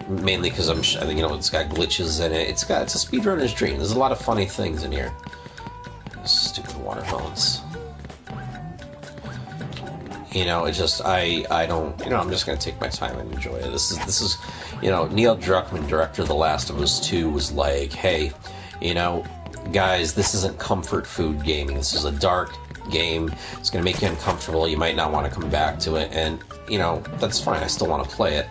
Mainly because you know, it's got glitches in it. It's a speedrunner's dream. There's a lot of funny things in here. Stupid watermelons. You know, it's just I don't, you know, I'm just gonna take my time and enjoy it. This is you know, Neil Druckmann, director of The Last of Us 2, was like, hey, you know, guys, this isn't comfort food gaming. This is a dark game. It's gonna make you uncomfortable. You might not want to come back to it, and you know, that's fine. I still want to play it.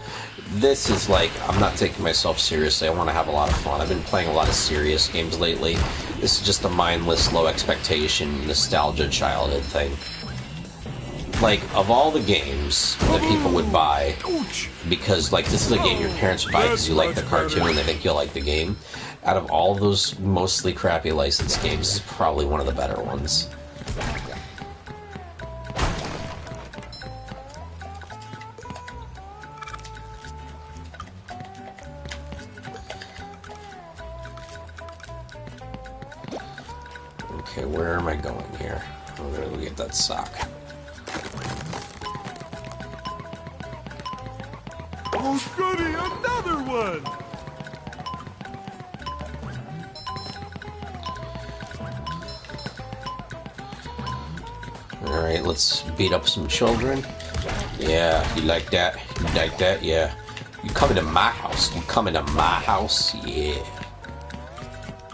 This is like, I'm not taking myself seriously. I want to have a lot of fun. I've been playing a lot of serious games lately. This is just a mindless, low expectation, nostalgia childhood thing. Like, of all the games that people would buy, because, like, this is a game your parents would buy because you like the cartoon and they think you'll like the game, out of all those mostly crappy licensed games, this is probably one of the better ones. Okay, where am I going here? I'm gonna go get that sock. Oh, goody, another one! Alright, let's beat up some children. Yeah, you like that? You like that? Yeah. You coming to my house? You coming to my house? Yeah.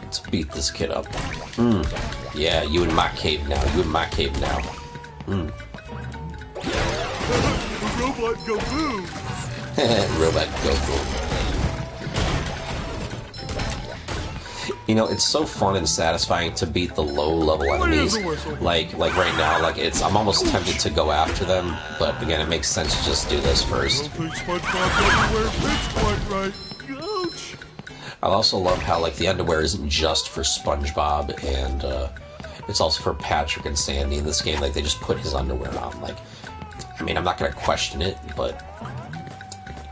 Let's beat this kid up. Yeah, you in my cave now. You in my cave now. Robot go boom! Robot go boom. You know, it's so fun and satisfying to beat the low-level enemies. Like right now, like I'm almost tempted to go after them, but again, it makes sense to just do this first. I don't think SpongeBob everywhere fits quite right. Ouch! I also love how, like, the underwear isn't just for SpongeBob, and it's also for Patrick and Sandy in this game. Like, they just put his underwear on. Like, I mean, I'm not gonna question it, but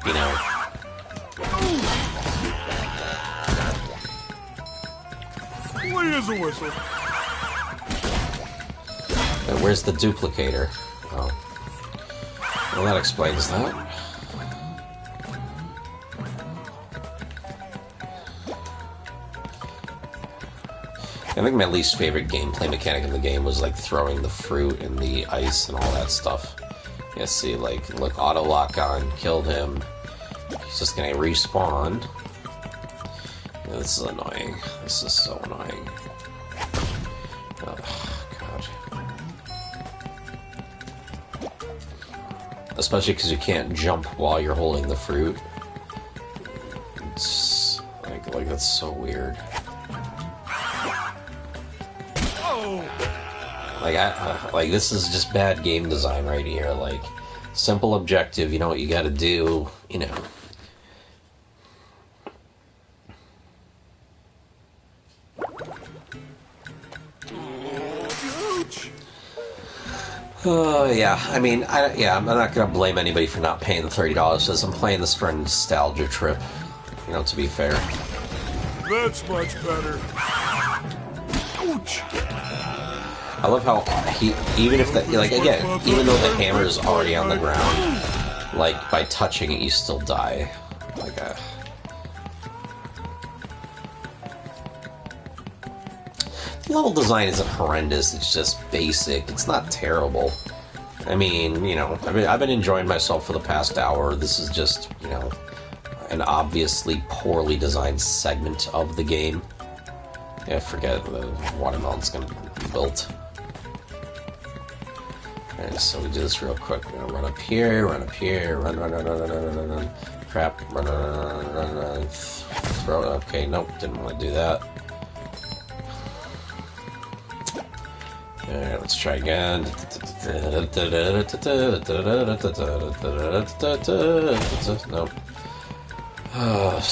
you know. What is a whistle? Where's the duplicator? Oh. Well, that explains that. I think my least favorite gameplay mechanic in the game was like throwing the fruit and the ice and all that stuff. Yeah, see, like, look, auto lock on, killed him. He's just gonna respawn. Yeah, this is annoying. This is so annoying. Oh, God. especially because you can't jump while you're holding the fruit. It's like that's so weird. Like this is just bad game design right here. Like, simple objective, you know what you got to do, you know. Yeah, I mean, I'm not gonna blame anybody for not paying the $30 for this. I'm playing this for a nostalgia trip, you know, to be fair. That's much better. Ouch! I love how even if even though the hammer is already on the ground, like, by touching it, you still die. Like, the level design isn't horrendous, it's just basic. It's not terrible. I mean, you know, I've been enjoying myself for the past hour. This is just, you know, an obviously poorly designed segment of the game. Yeah, forget it, the watermelon's gonna be built. Alright, so we do this real quick. We're gonna run up here, run, crap, run, throw it. Okay, nope, didn't want to do that. Alright, let's try again. Nope.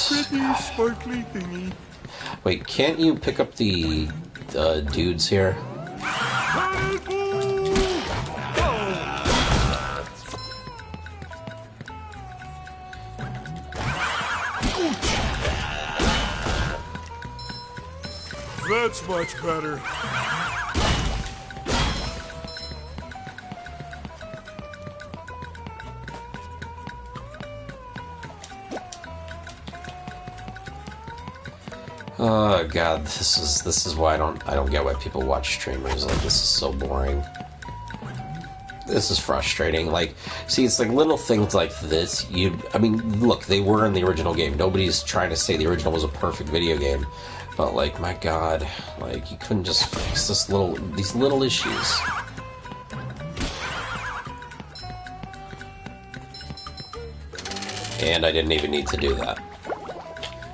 Pretty sparkly thingy. Wait, can't you pick up the dudes here? That's much better. Oh god, this is why I don't get why people watch streamers. Like, this is so boring. This is frustrating. Like, see, it's like little things like this. I mean, look, they were in the original game. Nobody's trying to say the original was a perfect video game, but like, my god, like, you couldn't just fix these little issues. And I didn't even need to do that.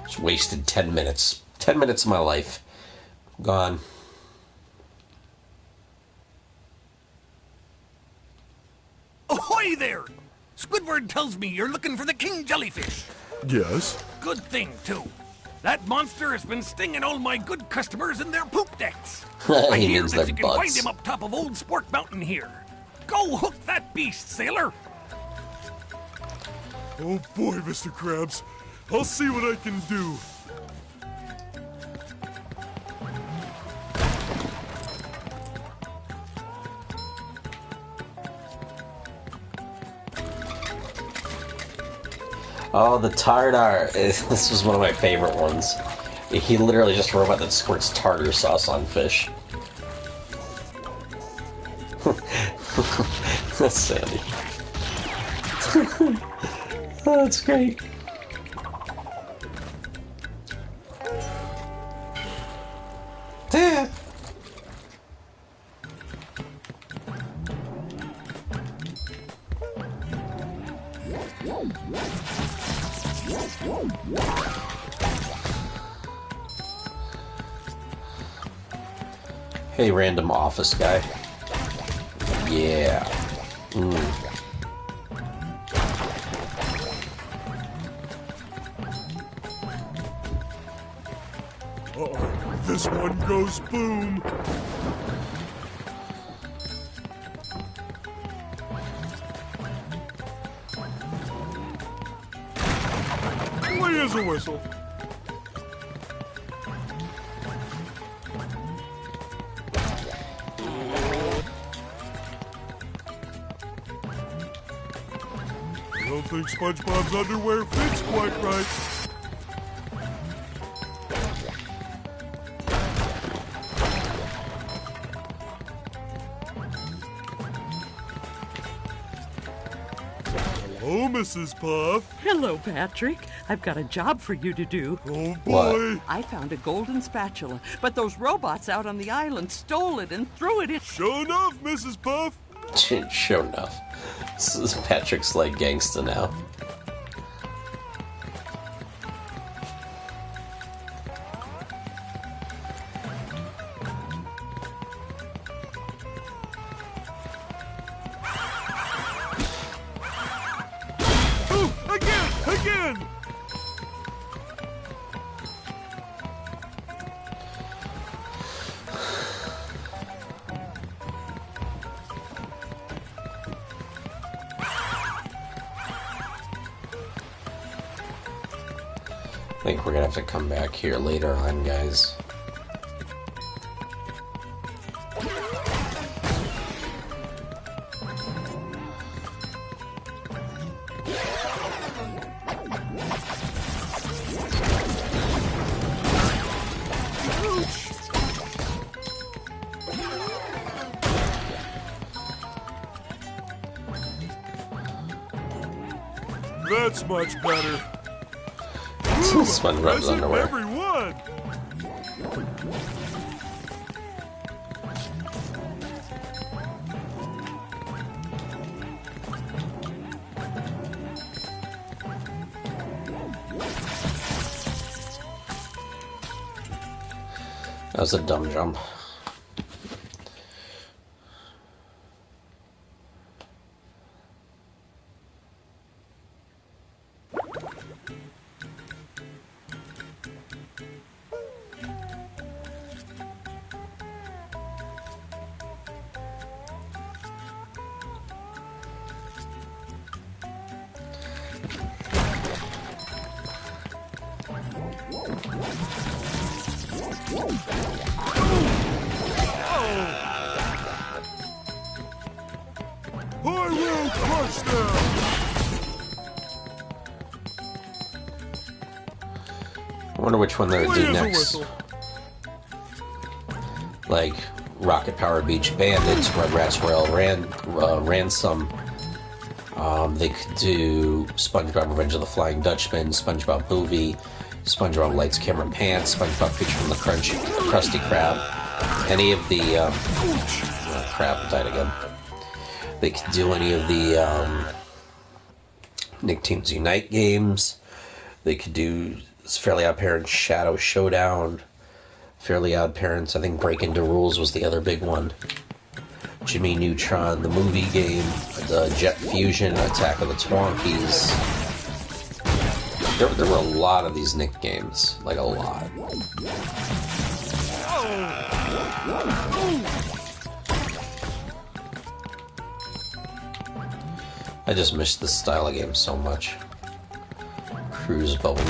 Just wasted 10 minutes. 10 minutes of my life. Gone. Ahoy there! Squidward tells me you're looking for the king jellyfish. Yes. Good thing, too. That monster has been stinging all my good customers in their poop decks. I He hear means that their you can find butts. him up top of Old Sport Mountain here. Go hook that beast, sailor. Oh boy, Mr. Krabs. I'll see what I can do. Oh, the Tardar. This was one of my favorite ones. He literally just a robot that squirts tartar sauce on fish. That's Sandy. Oh, that's great. Dad. Hey, random office guy. Yeah. Uh-oh, this one goes boom. Play as a whistle. I don't think SpongeBob's underwear fits quite right. Hello, Mrs. Puff. Hello, Patrick. I've got a job for you to do. Oh, boy. I found a golden spatula, but those robots out on the island stole it and threw it in. Sure enough, Mrs. Puff. Sure enough. Patrick's like gangsta now. Again! I think we're gonna have to come back here later on, guys. That's much better. SpongeBob's underwear. Everyone. That was a dumb jump. I will crush them! I wonder which one they're do next. Like Rocket Power Beach Bandits, Rugrats Royal Ransom. They could do SpongeBob Revenge of the Flying Dutchman, SpongeBob Movie, SpongeBob Lights Camera Pants, SpongeBob Creature from the Krusty Krab. Any of the crap died again. They could do any of the Nicktoons Unite games. They could do Fairly Odd Parents Shadow Showdown, Fairly Odd Parents. I think Break Into Rules was the other big one. Jimmy Neutron, the movie game, the Jet Fusion, Attack of the Twonkies. There were a lot of these Nick games, like a lot. I just miss this style of game so much. Cruise Bubble.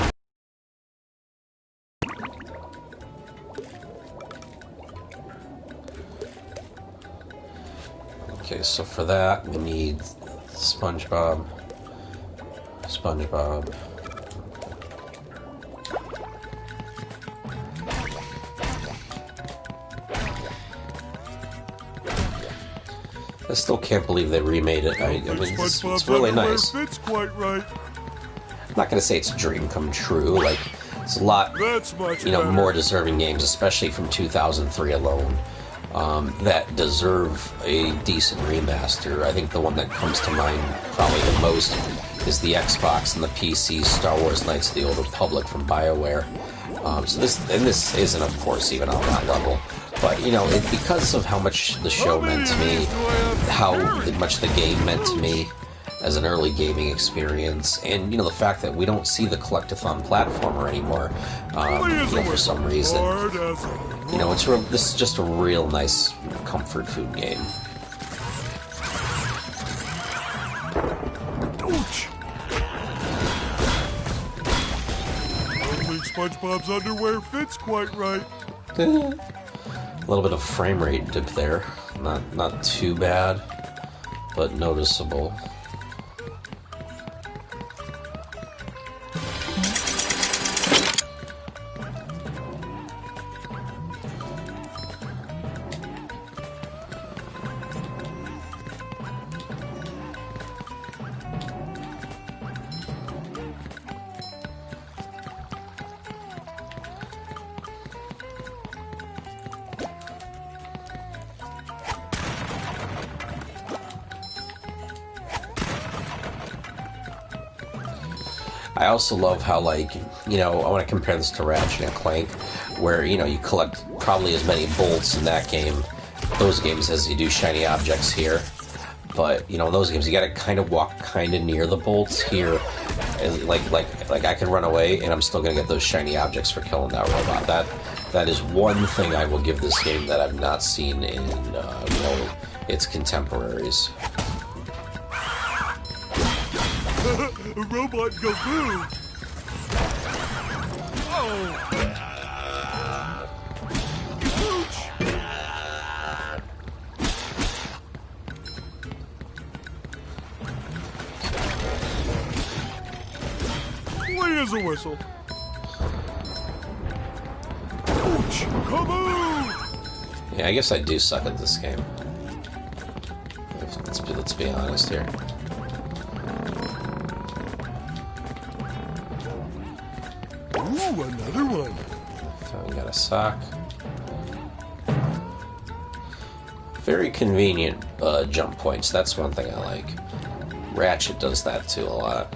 Okay, so for that we need SpongeBob. I still can't believe they remade it. I mean, it's really nice. Fits quite right. I'm not gonna say it's a dream come true. Like, it's a lot, more deserving games, especially from 2003 alone, that deserve a decent remaster. I think the one that comes to mind probably the most is the Xbox and the PC Star Wars Knights of the Old Republic from BioWare. So this isn't, of course, even on that level. But, because of how much the show meant to me, how much the game meant to me as an early gaming experience, and, the fact that we don't see the Collectathon platformer anymore, for some reason. This is just a real nice comfort food game. I don't think SpongeBob's underwear fits quite right. A little bit of frame rate dip there. Not too bad, but noticeable. I also love how, like, you know, I want to compare this to Ratchet and Clank, where, you know, you collect probably as many bolts in that game, those games, as you do shiny objects here. But, you know, in those games, you gotta kind of walk kind of near the bolts. Here, and like I can run away, and I'm still gonna get those shiny objects for killing that robot. That is one thing I will give this game that I've not seen in, you know, its contemporaries. A robot go boo! Oh! Clean as a whistle. Ouch! Kaboom! Yeah, I guess I do suck at this game. Let's be honest here. Ooh, another one. So we got a sock. Very convenient jump points. That's one thing I like. Ratchet does that too a lot.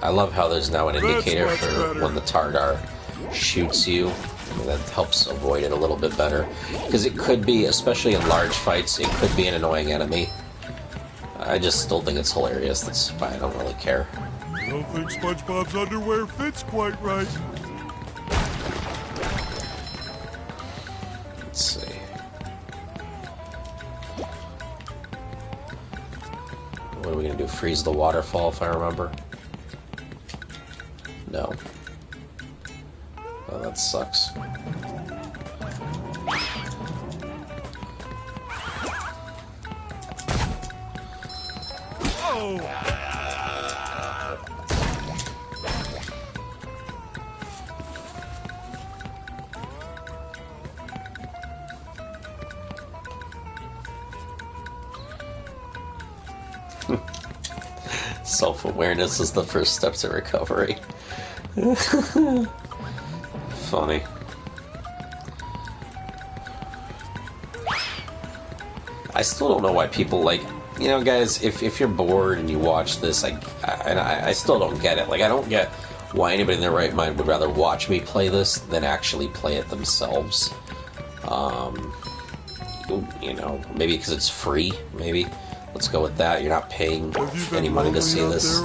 I love how there's now an indicator for when the Tardar shoots you. That helps avoid it a little bit better. Because it could be, especially in large fights, it could be an annoying enemy. I just still think it's hilarious. That's why I don't really care. I don't think SpongeBob's underwear fits quite right. Let's see. What are we going to do? Freeze the waterfall, if I remember? No. Oh, that sucks. Oh! Self-awareness is the first step to recovery. Funny. I still don't know why people, like, you know, guys, if you're bored and you watch this, I still don't get it. Like, I don't get why anybody in their right mind would rather watch me play this than actually play it themselves. You know, maybe because it's free, maybe. Let's go with that. You're not paying any money to see this.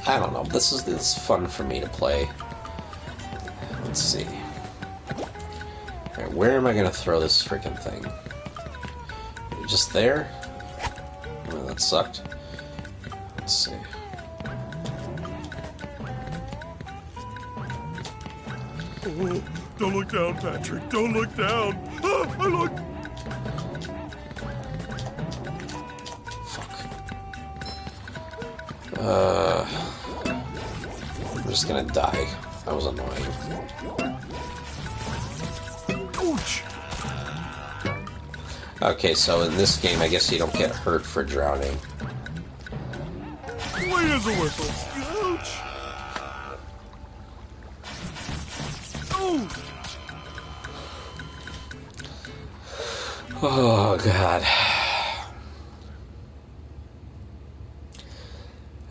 I don't know. It's fun for me to play. Let's see. Alright, where am I going to throw this freaking thing? Just there? Oh, that sucked. Let's see. Oh, don't look down, Patrick. Don't look down. Ah, I look. I'm just gonna die. That was annoying. Ouch! Okay, so in this game, I guess you don't get hurt for drowning. Clean as a whistle. Ouch! Oh, God.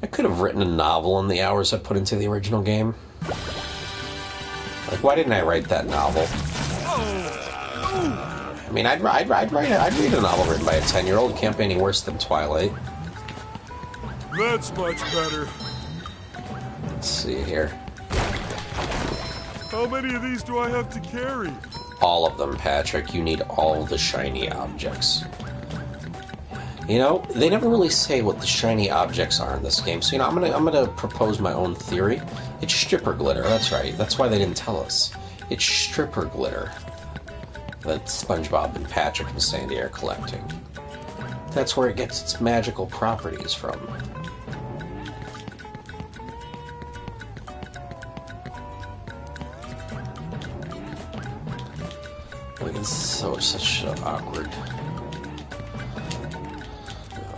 I could have written a novel in the hours I put into the original game. Like, why didn't I write that novel? I mean, I'd read a novel written by a 10-year-old. It can't be any worse than Twilight. That's much better. Let's see here. How many of these do I have to carry? All of them, Patrick. You need all the shiny objects. You know, they never really say what the shiny objects are in this game. So, you know, I'm gonna propose my own theory. It's stripper glitter. That's right. That's why they didn't tell us. It's stripper glitter that SpongeBob and Patrick and Sandy are collecting. That's where it gets its magical properties from. Like, it's such an awkward...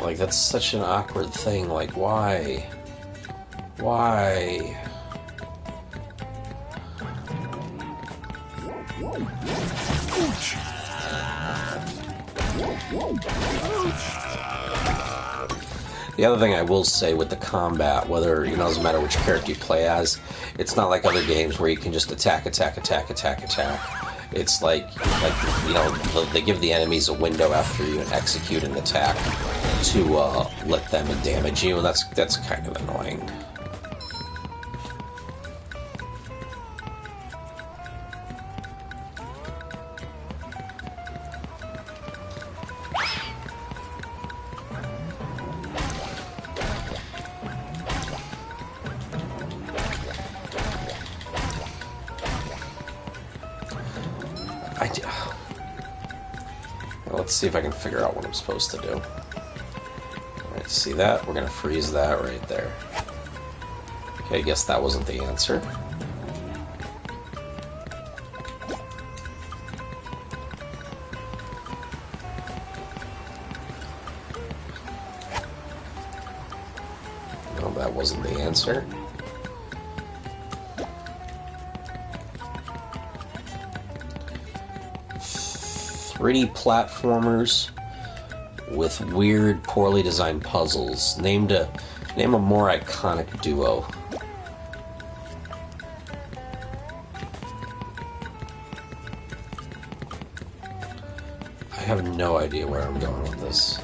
Like, that's such an awkward thing. Like, why? Why? Ouch! The other thing I will say with the combat, whether, you know, doesn't matter which character you play as, it's not like other games where you can just attack. It's like you know, they give the enemies a window after you execute an attack to let them damage you, and that's kind of annoying. Let's see if I can figure out what I'm supposed to do. Alright, see that? We're gonna freeze that right there. Okay, I guess that wasn't the answer. No, that wasn't the answer. 3D platformers with weird, poorly designed puzzles. Name a more iconic duo. I have no idea where I'm going with this.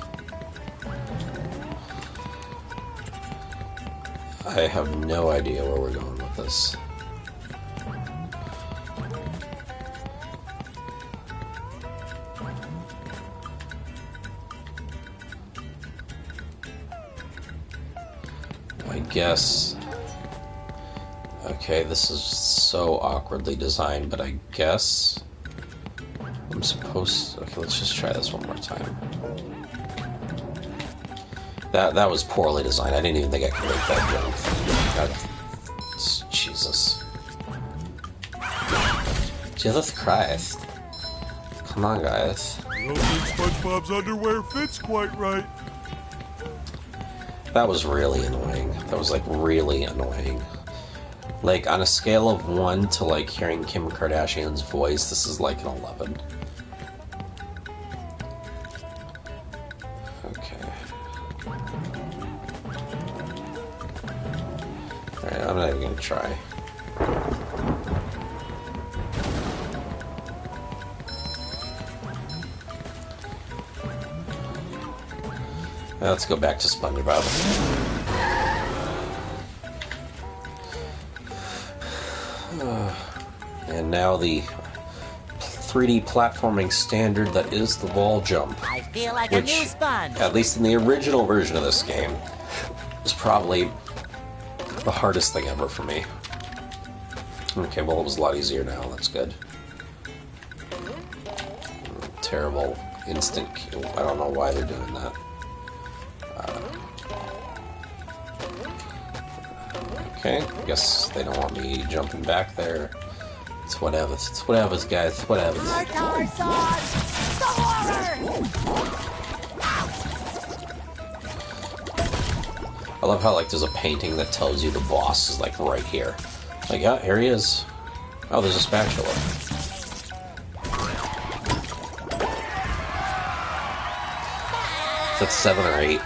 I have no idea where we're going with this. I guess... Okay, this is so awkwardly designed, but I guess... I'm supposed to... Okay, let's just try this one more time. That was poorly designed. I didn't even think I could make that joke. Jesus. Jesus Christ. Come on, guys. I don't think SpongeBob's underwear fits quite right. That was really annoying. That was, like, really annoying. Like, on a scale of 1 to, like, hearing Kim Kardashian's voice, this is, like, an 11. Okay. Alright, I'm not even gonna try. Let's go back to Spongebob. And now the 3D platforming standard that is the wall jump. I feel like a new sponge. At least in the original version of this game, was probably the hardest thing ever for me. Okay, well, it was a lot easier now. That's good. Terrible instant kill. I don't know why they're doing that. Okay, I guess they don't want me jumping back there. It's whatever. It's whatever, guys. It's whatever. Hardcore sauce! I love how, like, there's a painting that tells you the boss is, like, right here. Like, yeah, here he is. Oh, there's a spatula. That's 7 or 8.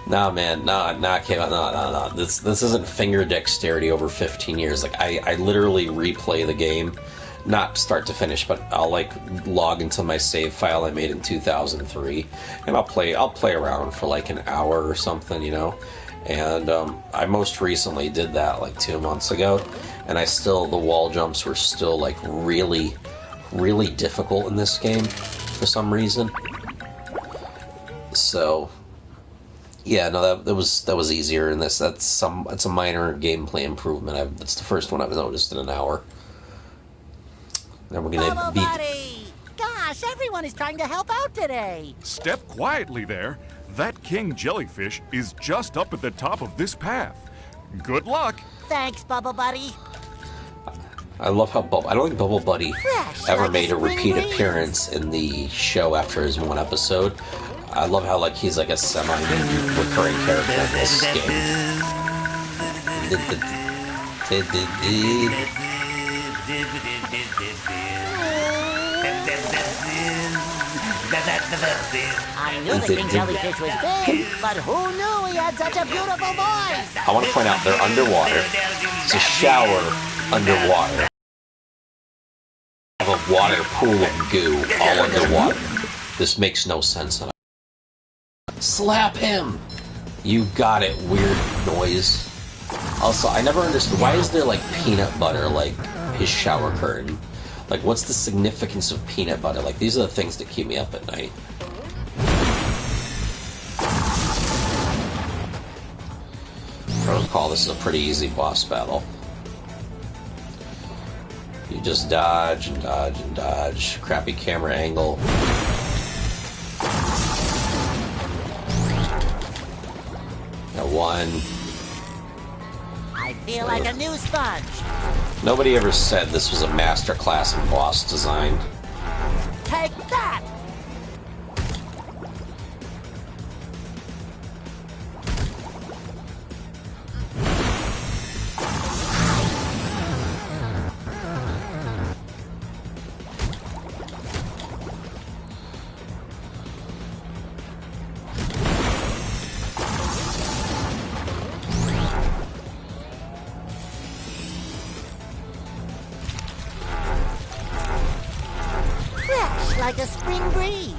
Nah, man, no. This isn't finger dexterity over 15 years. Like, I literally replay the game, not start to finish, but I'll, like, log into my save file I made in 2003, and I'll play around for, like, an hour or something, you know? And I most recently did that, like, 2 months ago, and the wall jumps were still, like, really, really difficult in this game for some reason. So... yeah, no, that was easier in this. It's a minor gameplay improvement. It's the first one I've noticed in an hour. Then we're gonna beat. Buddy! Gosh, everyone is trying to help out today. Step quietly there. That king jellyfish is just up at the top of this path. Good luck. Thanks, Bubble Buddy. I love how I don't think Bubble Buddy Fresh, ever like made a spring repeat breeze. appearance in the show after his one episode. I love how, like, he's like a semi-recurring character in this game. I knew the king jellyfish was big, but who knew he had such a beautiful voice? I want to point out they're underwater. It's a shower underwater. Have a water pool of goo all underwater. This makes no sense. Slap him! You got it, weird noise. Also, I never understood, why is there like peanut butter like his shower curtain? Like, what's the significance of peanut butter? Like, these are the things that keep me up at night. If I recall, this is a pretty easy boss battle. You just dodge and dodge and dodge. Crappy camera angle. Got one. I feel like a new sponge. Nobody ever said this was a masterclass in boss design. Take that! Like a spring breeze.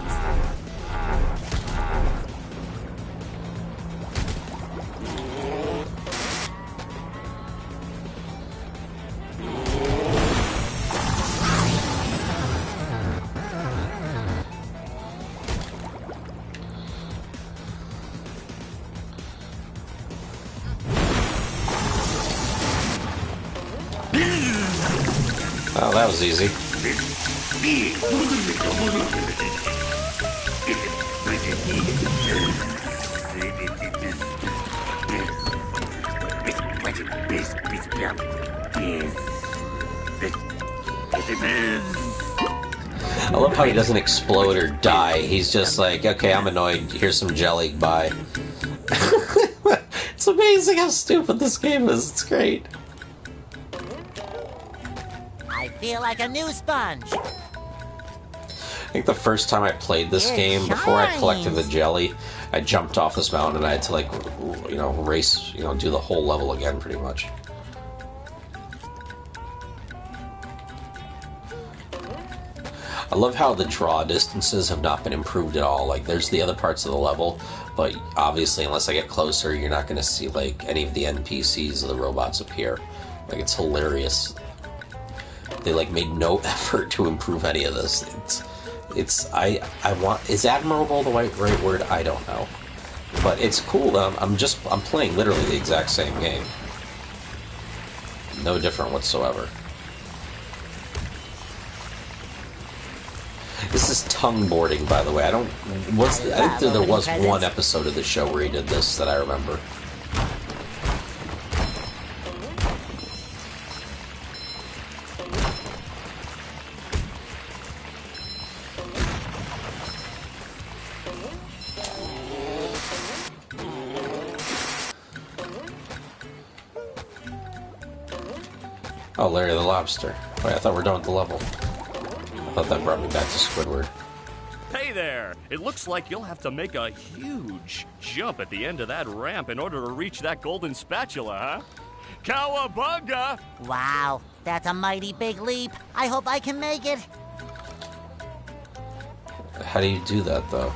Oh, that was easy. I love how he doesn't explode or die. He's just like, okay, I'm annoyed. Here's some jelly. Bye. It's amazing how stupid this game is. It's great. I feel like a new sponge. I think the first time I played this game, before I collected the jelly, I jumped off this mountain and I had to, like, you know, race, you know, do the whole level again, pretty much. I love how the draw distances have not been improved at all. Like, there's the other parts of the level, but obviously, unless I get closer, you're not going to see, like, any of the NPCs or the robots appear. Like, it's hilarious. They, like, made no effort to improve any of this. Is admirable the right word? I don't know. But it's cool that I'm playing literally the exact same game. No different whatsoever. This is tongue boarding, by the way. I think there was one episode of the show where he did this that I remember. Oh, Larry the Lobster. Wait, I thought we were done with the level. I thought that brought me back to Squidward. Hey there! It looks like you'll have to make a huge jump at the end of that ramp in order to reach that golden spatula, huh? Cowabunga! Wow, that's a mighty big leap. I hope I can make it. How do you do that, though?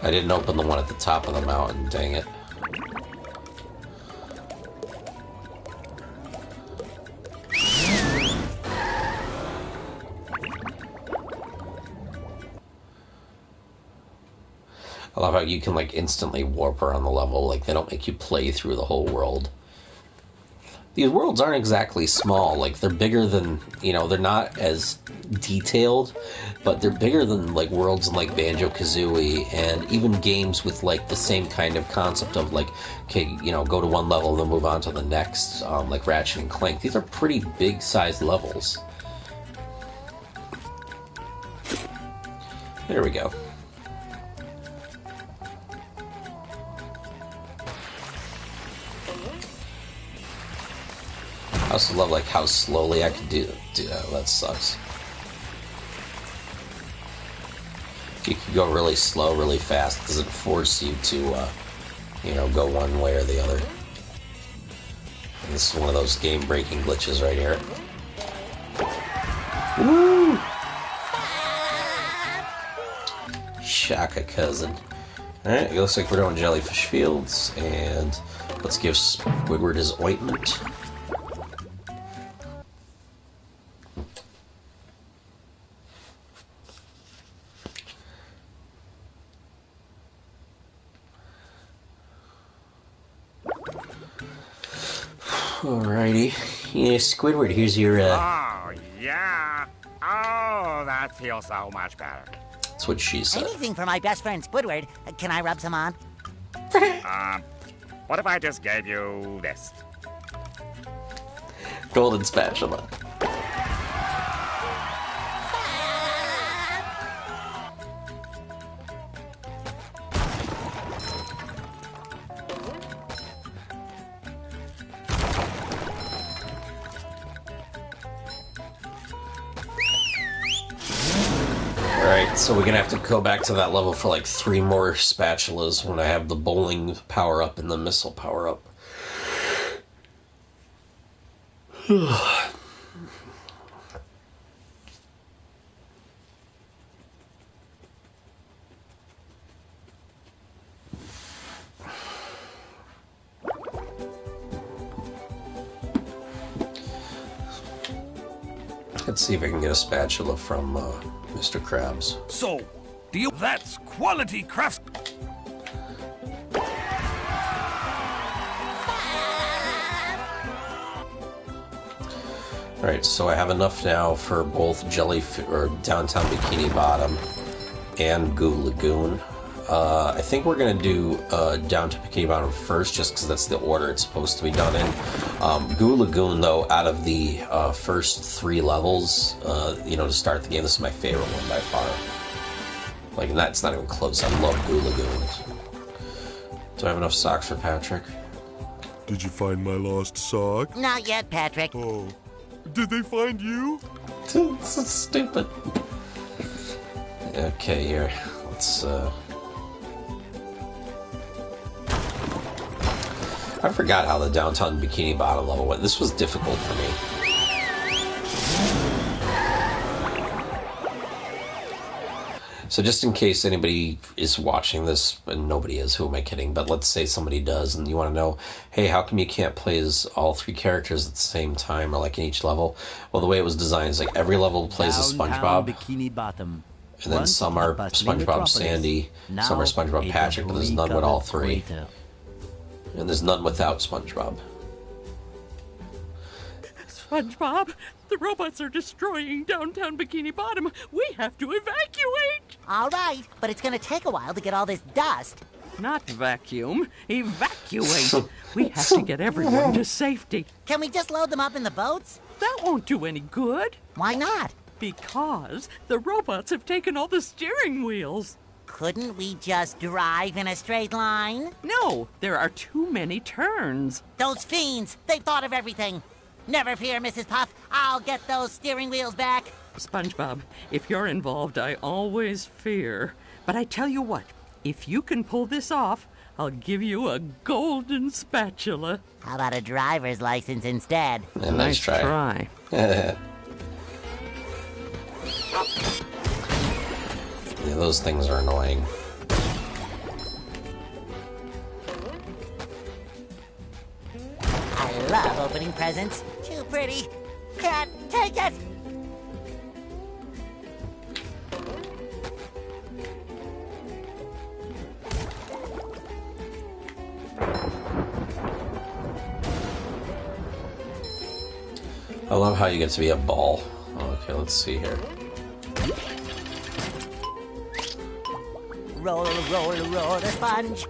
I didn't open the one at the top of the mountain, dang it. I love how you can, like, instantly warp around the level. Like, they don't make you play through the whole world. These worlds aren't exactly small. Like, they're bigger than, you know, they're not as detailed, but they're bigger than, like, worlds in, like, Banjo-Kazooie, and even games with, like, the same kind of concept of, like, okay, you know, go to one level and then move on to the next, like Ratchet and Clank. These are pretty big-sized levels. There we go. I also love like how slowly I can do that sucks. If you can go really slow, really fast, it doesn't force you to, you know, go one way or the other. And this is one of those game-breaking glitches right here. Woo! Shaka cousin. Alright, it looks like we're doing Jellyfish Fields, and let's give Squidward his ointment. Alrighty. Yeah, Squidward, here's your, Oh, yeah. Oh, that feels so much better. That's what she said. Anything for my best friend Squidward. Can I rub some on? What if I just gave you this? Golden spatula. Alright, so we're gonna have to go back to that level for like 3 more spatulas when I have the bowling power up and the missile power up. Let's see if I can get a spatula from Mr. Krabs. So, that's quality crafts. Alright, so I have enough now for both Jellyfish or Downtown Bikini Bottom and Goo Lagoon. I think we're gonna do Downtown Bikini Bottom first, just because that's the order it's supposed to be done in. Goo Lagoon, though, out of the first 3 levels, you know, to start the game, this is my favorite one by far. Like, that's not even close. I love Goo Lagoon. Do I have enough socks for Patrick? Did you find my lost sock? Not yet, Patrick. Oh. Did they find you? This is stupid. Okay, here. Let's, I forgot how the Downtown Bikini Bottom level went. This was difficult for me. So just in case anybody is watching this, and nobody is, who am I kidding, but let's say somebody does, and you want to know, hey, how come you can't play as all 3 characters at the same time, or like in each level? Well, the way it was designed is like every level plays as SpongeBob, Bikini Bottom. and then some are SpongeBob Sandy, some are SpongeBob Patrick, but there's none with all 3. And there's none without SpongeBob. SpongeBob, the robots are destroying downtown Bikini Bottom. We have to evacuate. All right, but it's going to take a while to get all this dust. Not vacuum, evacuate. We have to get everyone to safety. Can we just load them up in the boats? That won't do any good. Why not? Because the robots have taken all the steering wheels. Couldn't we just drive in a straight line? No, there are too many turns. Those fiends, they've thought of everything. Never fear, Mrs. Puff. I'll get those steering wheels back. SpongeBob, if you're involved, I always fear. But I tell you what, if you can pull this off, I'll give you a golden spatula. How about a driver's license instead? Yeah, nice try. Yeah, those things are annoying. I love opening presents. Too pretty. Can't take it. I love how you get to be a ball. Okay, let's see here. Roll, roll, roll the sponge.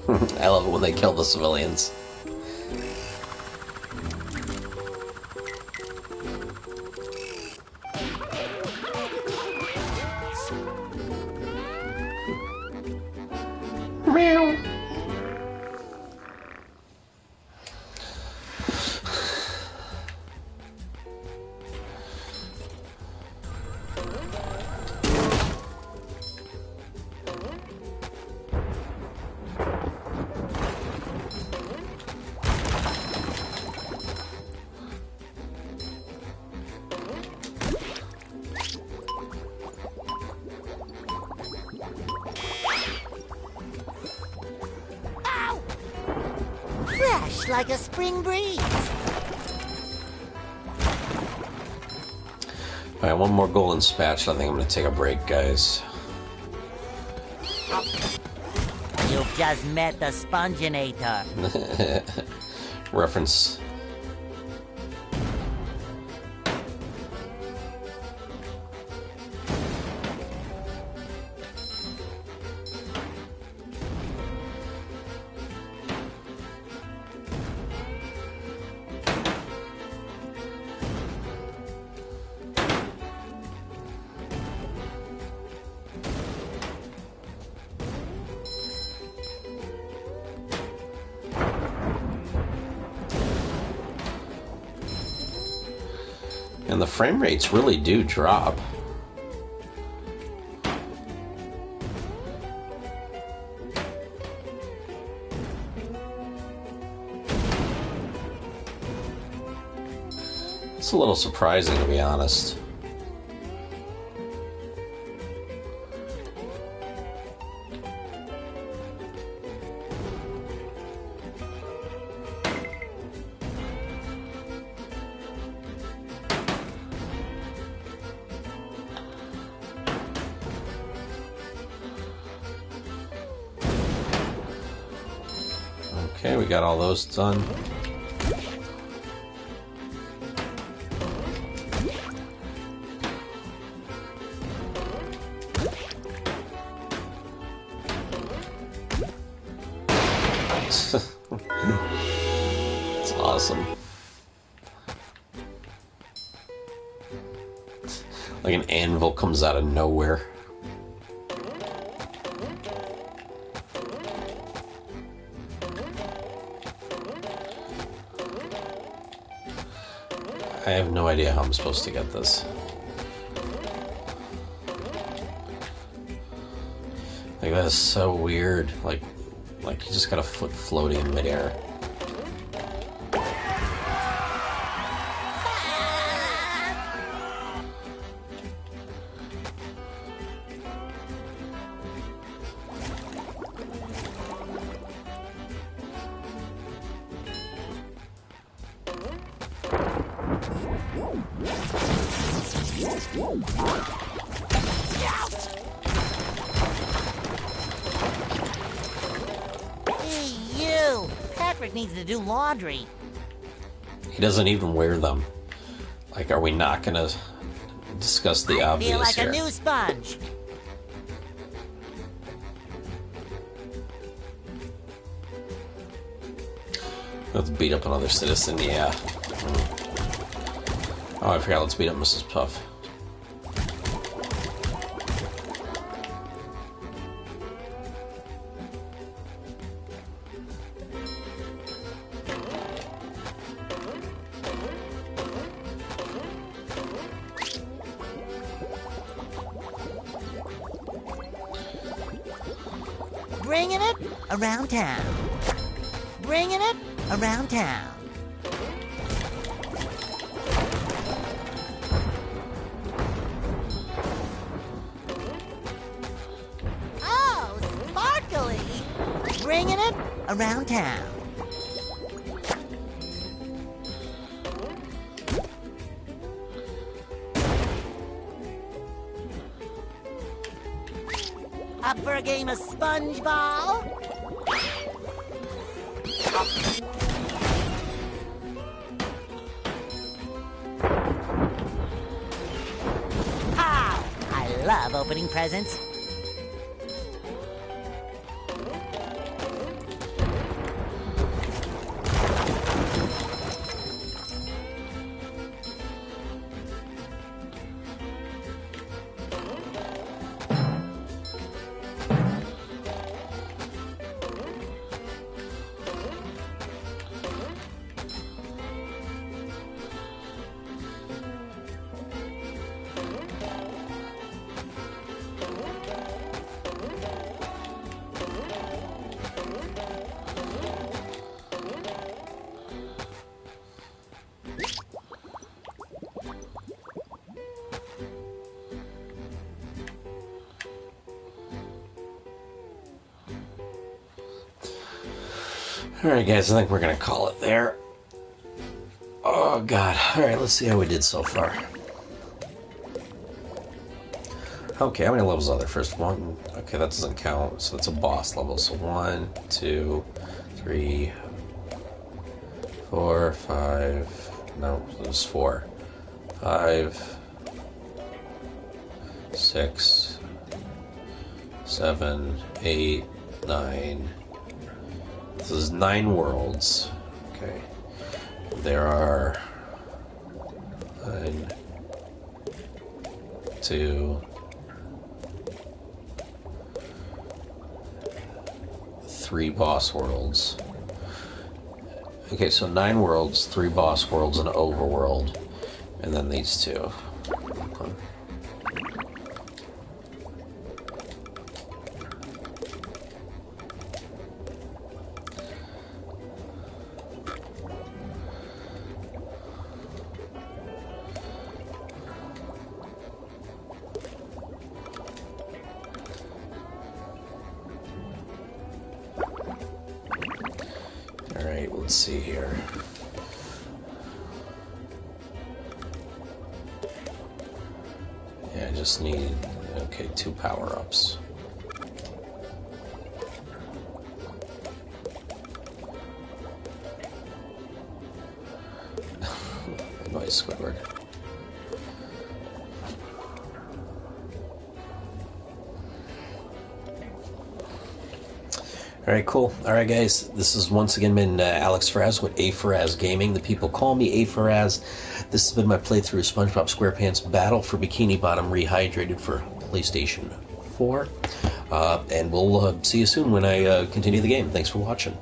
I love it when they kill the civilians. Meow. Fresh like a spring breeze. Alright, one more golden spatula. I think I'm gonna take a break, guys. You've just met the Sponginator. Reference. And the frame rates really do drop. It's a little surprising, to be honest. Okay, we got all those done. It's awesome. Like an anvil comes out of nowhere. I have no idea how I'm supposed to get this. Like, that is so weird. Like you just got a foot floating in midair. Hey, you! Patrick needs to do laundry. He doesn't even wear them. Like, are we not gonna discuss the obvious Feel like here? a new sponge. Let's beat up another citizen, yeah. Oh, I forgot, let's beat up Mrs. Puff. Bringing it around town. Bringing it around town. Oh, sparkly! Bringing it around town. Up for a game of sponge ball? Pow! I love opening presents. Alright guys, I think we're going to call it there. Oh god. Alright, let's see how we did so far. Okay, how many levels are there? First one. Okay, that doesn't count, so it's a boss level. So 1, 2, 3, 4, 5. No, there's 4. 5, 6, 7, 8, 9. This is 9 worlds. Okay. There are 1, 2, 3 boss worlds. Okay, so 9 worlds, 3 boss worlds, and an overworld. And then these 2. Okay. Alright, let's see here. Yeah, I just need, okay, 2 power-ups. Nice, Squidward. Alright, cool. Alright, guys, this has once again been AFeraz with A-Feraz Gaming. The people call me A-Feraz. This has been my playthrough of Spongebob Squarepants Battle for Bikini Bottom Rehydrated for PlayStation 4. And we'll see you soon when I continue the game. Thanks for watching.